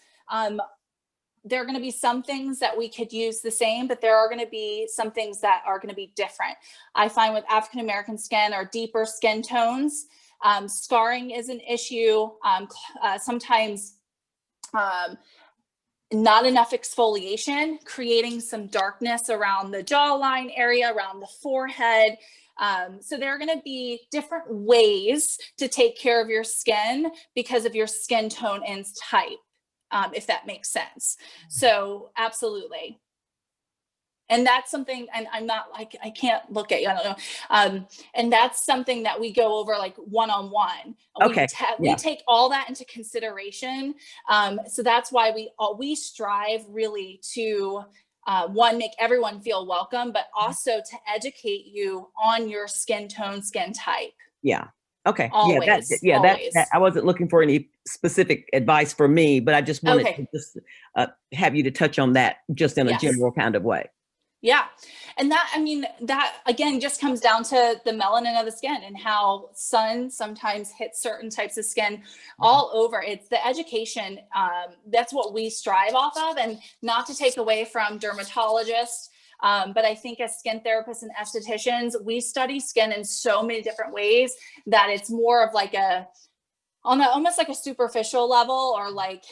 Speaker 6: there are going to be some things that we could use the same, but there are going to be some things that are going to be different. I find with African-American skin or deeper skin tones, scarring is an issue. Sometimes not enough exfoliation, creating some darkness around the jawline area, around the forehead. So there are going to be different ways to take care of your skin because of your skin tone and type, if that makes sense. So absolutely. And that's something, and I'm not like, I can't look at you, I don't know. And that's something that we go over like one-on-one.
Speaker 2: Okay.
Speaker 6: We take all that into consideration. So that's why we strive really to, one, make everyone feel welcome, but also to educate you on your skin tone, skin type.
Speaker 2: Yeah. Okay.
Speaker 6: Always,
Speaker 2: that I wasn't looking for any specific advice for me, but I just wanted to just have you to touch on that just in a general kind of way.
Speaker 6: Yeah. And that again, just comes down to the melanin of the skin and how sun sometimes hits certain types of skin all over. It's the education. That's what we strive off of, and not to take away from dermatologists. But I think as skin therapists and estheticians, we study skin in so many different ways that it's more of like almost like a superficial level, or like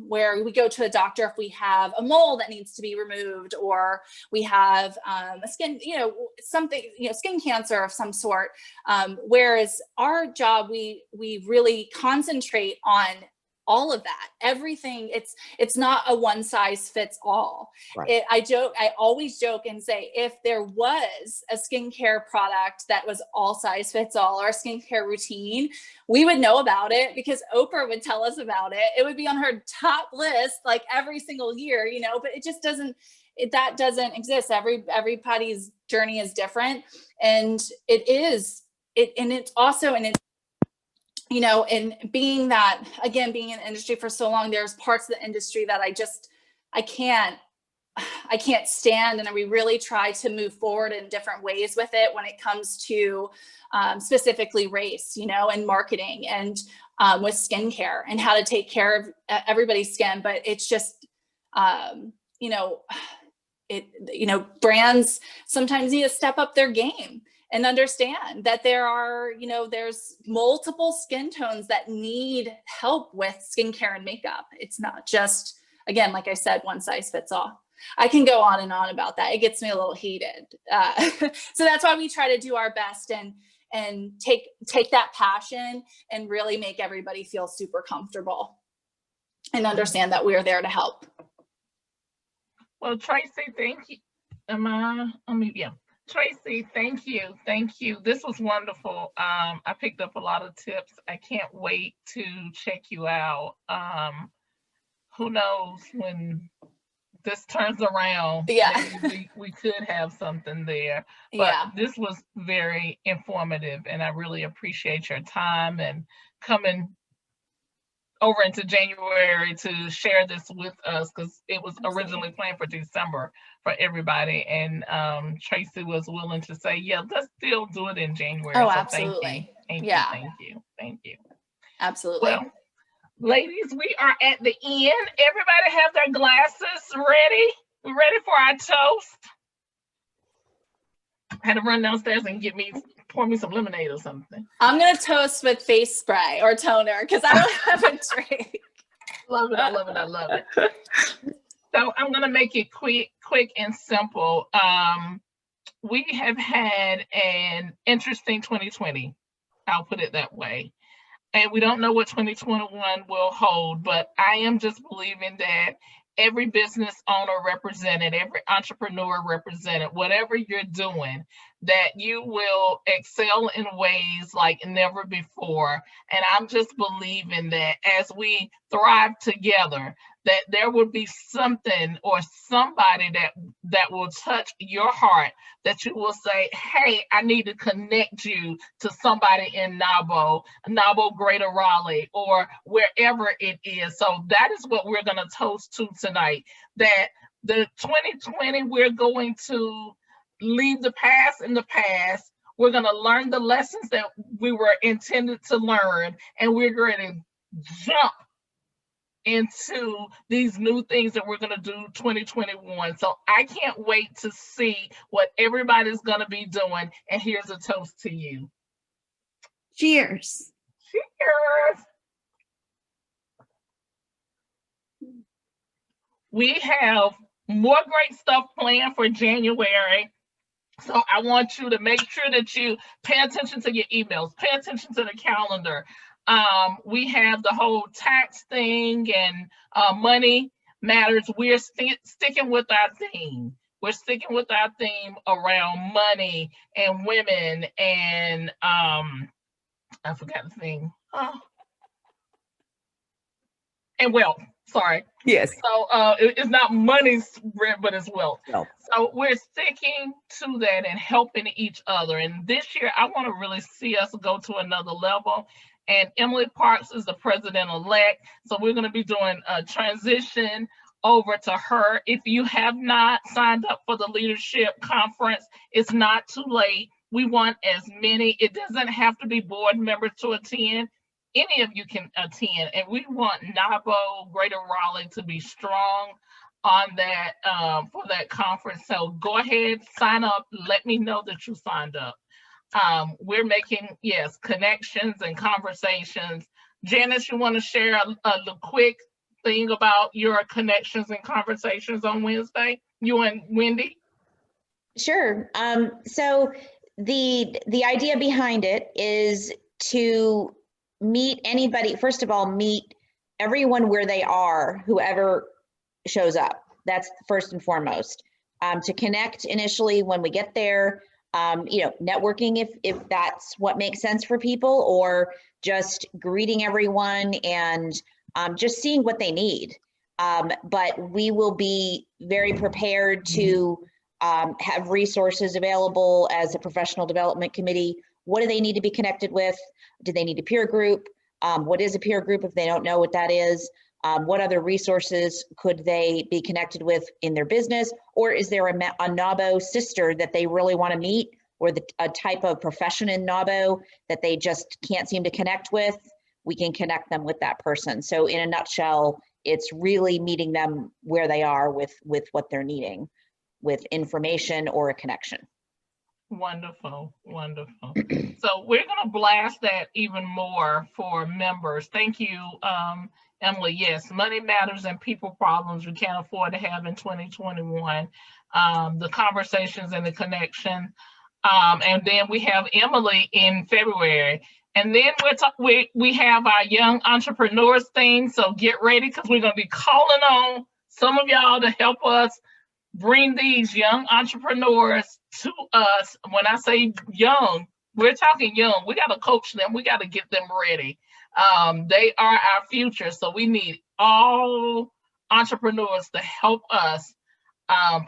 Speaker 6: where we go to a doctor if we have a mole that needs to be removed, or we have a skin, something, skin cancer of some sort. Whereas our job, we really concentrate on all of that, everything. It's not a one size fits all. Right. I always joke and say, if there was a skincare product that was all size fits all, or a skincare routine, we would know about it because Oprah would tell us about it. It would be on her top list, like every single year, but it just doesn't exist. Everybody's journey is different. And it's also, and and being in the industry for so long, there's parts of the industry that I can't stand. And we really try to move forward in different ways with it when it comes to specifically race, and marketing, and with skincare and how to take care of everybody's skin. But it's just, brands sometimes need to step up their game and understand that there's multiple skin tones that need help with skincare and makeup. It's not just, again, like I said, one size fits all. I can go on and on about that. It gets me a little heated. So that's why we try to do our best and take that passion and really make everybody feel super comfortable and understand that we are there to help.
Speaker 1: Well, Tracy, thank you. Yeah. Tracy, thank you. Thank you. This was wonderful. I picked up a lot of tips. I can't wait to check you out. Who knows when this turns around?
Speaker 6: Yeah.
Speaker 1: we could have something there. But
Speaker 6: Yeah.
Speaker 1: This was very informative, and I really appreciate your time and coming over into January to share this with us, because it was originally planned for December for everybody, and Tracy was willing to say, yeah, let's still do it in January.
Speaker 6: Oh,
Speaker 1: so
Speaker 6: absolutely.
Speaker 1: Thank you.
Speaker 6: Absolutely.
Speaker 1: Well, ladies, we are at the end. Everybody have their glasses ready? We ready for our toast? I had to run downstairs and pour me some lemonade or something.
Speaker 6: I'm gonna toast with face spray or toner because I don't have a drink.
Speaker 1: Love it, I love it. So I'm gonna make it quick and simple. We have had an interesting 2020. I'll put it that way. And we don't know what 2021 will hold, but I am just believing that every business owner represented, every entrepreneur represented, whatever you're doing, that you will excel in ways like never before. And I'm just believing that as we thrive together, that there will be something or somebody that will touch your heart, that you will say, hey, I need to connect you to somebody in NAWBO, Greater Raleigh, or wherever it is. So that is what we're going to toast to tonight, that the 2020, we're going to leave the past in the past. We're going to learn the lessons that we were intended to learn, and we're going to jump into these new things that we're going to do 2021. So I can't wait to see what everybody's going to be doing. And here's a toast to you.
Speaker 4: Cheers.
Speaker 1: Cheers. We have more great stuff planned for January. So I want you to make sure that you pay attention to your emails, pay attention to the calendar. We have the whole tax thing and money matters. We're sticking with our theme. We're sticking with our theme around money and women and I forgot the thing. And wealth. Sorry.
Speaker 2: Yes.
Speaker 1: So it's not money spread, but it's wealth.
Speaker 2: No.
Speaker 1: So we're sticking to that and helping each other. And this year, I want to really see us go to another level. And Emily Parks is the president-elect. So we're going to be doing a transition over to her. If you have not signed up for the leadership conference, it's not too late. We want as many. It doesn't have to be board members to attend. Any of you can attend, and we want NAWBO Greater Raleigh to be strong on that for that conference. So go ahead, sign up. Let me know that you signed up. We're making, yes, connections and conversations. Janice, you want to share the quick thing about your connections and conversations on Wednesday? You and Wendy?
Speaker 8: Sure. So the idea behind it is to meet anybody, first of all, meet everyone where they are, whoever shows up. That's first and foremost. To connect initially when we get there, networking if that's what makes sense for people, or just greeting everyone and just seeing what they need. But we will be very prepared to have resources available as a professional development committee. What do they need to be connected with? Do they need a peer group? What is a peer group if they don't know what that is? What other resources could they be connected with in their business? Or is there a NAWBO sister that they really want to meet, or a type of profession in NAWBO that they just can't seem to connect with? We can connect them with that person. So in a nutshell, it's really meeting them where they are with what they're needing, with information or a connection.
Speaker 1: Wonderful, wonderful. So we're going to blast that even more for members. Thank you, Emily, yes, money matters and people problems we can't afford to have in 2021. The conversations and the connection. And then we have Emily in February. And then we have our young entrepreneurs thing. So get ready, because we're going to be calling on some of y'all to help us bring these young entrepreneurs to us. When I say young, we're talking young. We got to coach them. We got to get them ready. They are our future. So we need all entrepreneurs to help us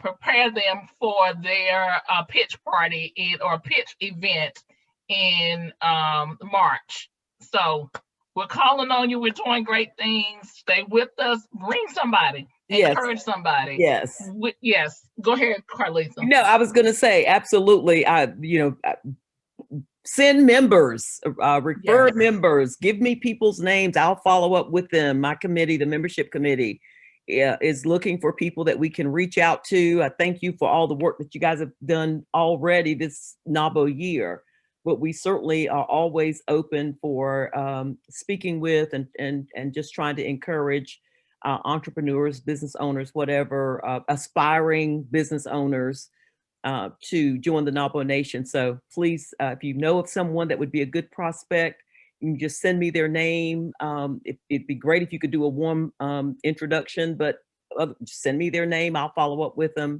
Speaker 1: prepare them for their pitch party or pitch event in March. So we're calling on you. We're doing great things. Stay with us. Bring somebody.
Speaker 2: Yes.
Speaker 1: Encourage somebody.
Speaker 2: Yes.
Speaker 1: Yes. Go ahead, Carlisa.
Speaker 2: No, I was going to say, absolutely. Send members, refer members, give me people's names. I'll follow up with them. My committee, the membership committee, is looking for people that we can reach out to. I thank you for all the work that you guys have done already this NAWBO year, but we certainly are always open for speaking with and just trying to encourage entrepreneurs, business owners, whatever, aspiring business owners to join the NAWBO Nation. So please, if you know of someone that would be a good prospect, you can just send me their name. It'd be great if you could do a warm introduction, but just send me their name. I'll follow up with them.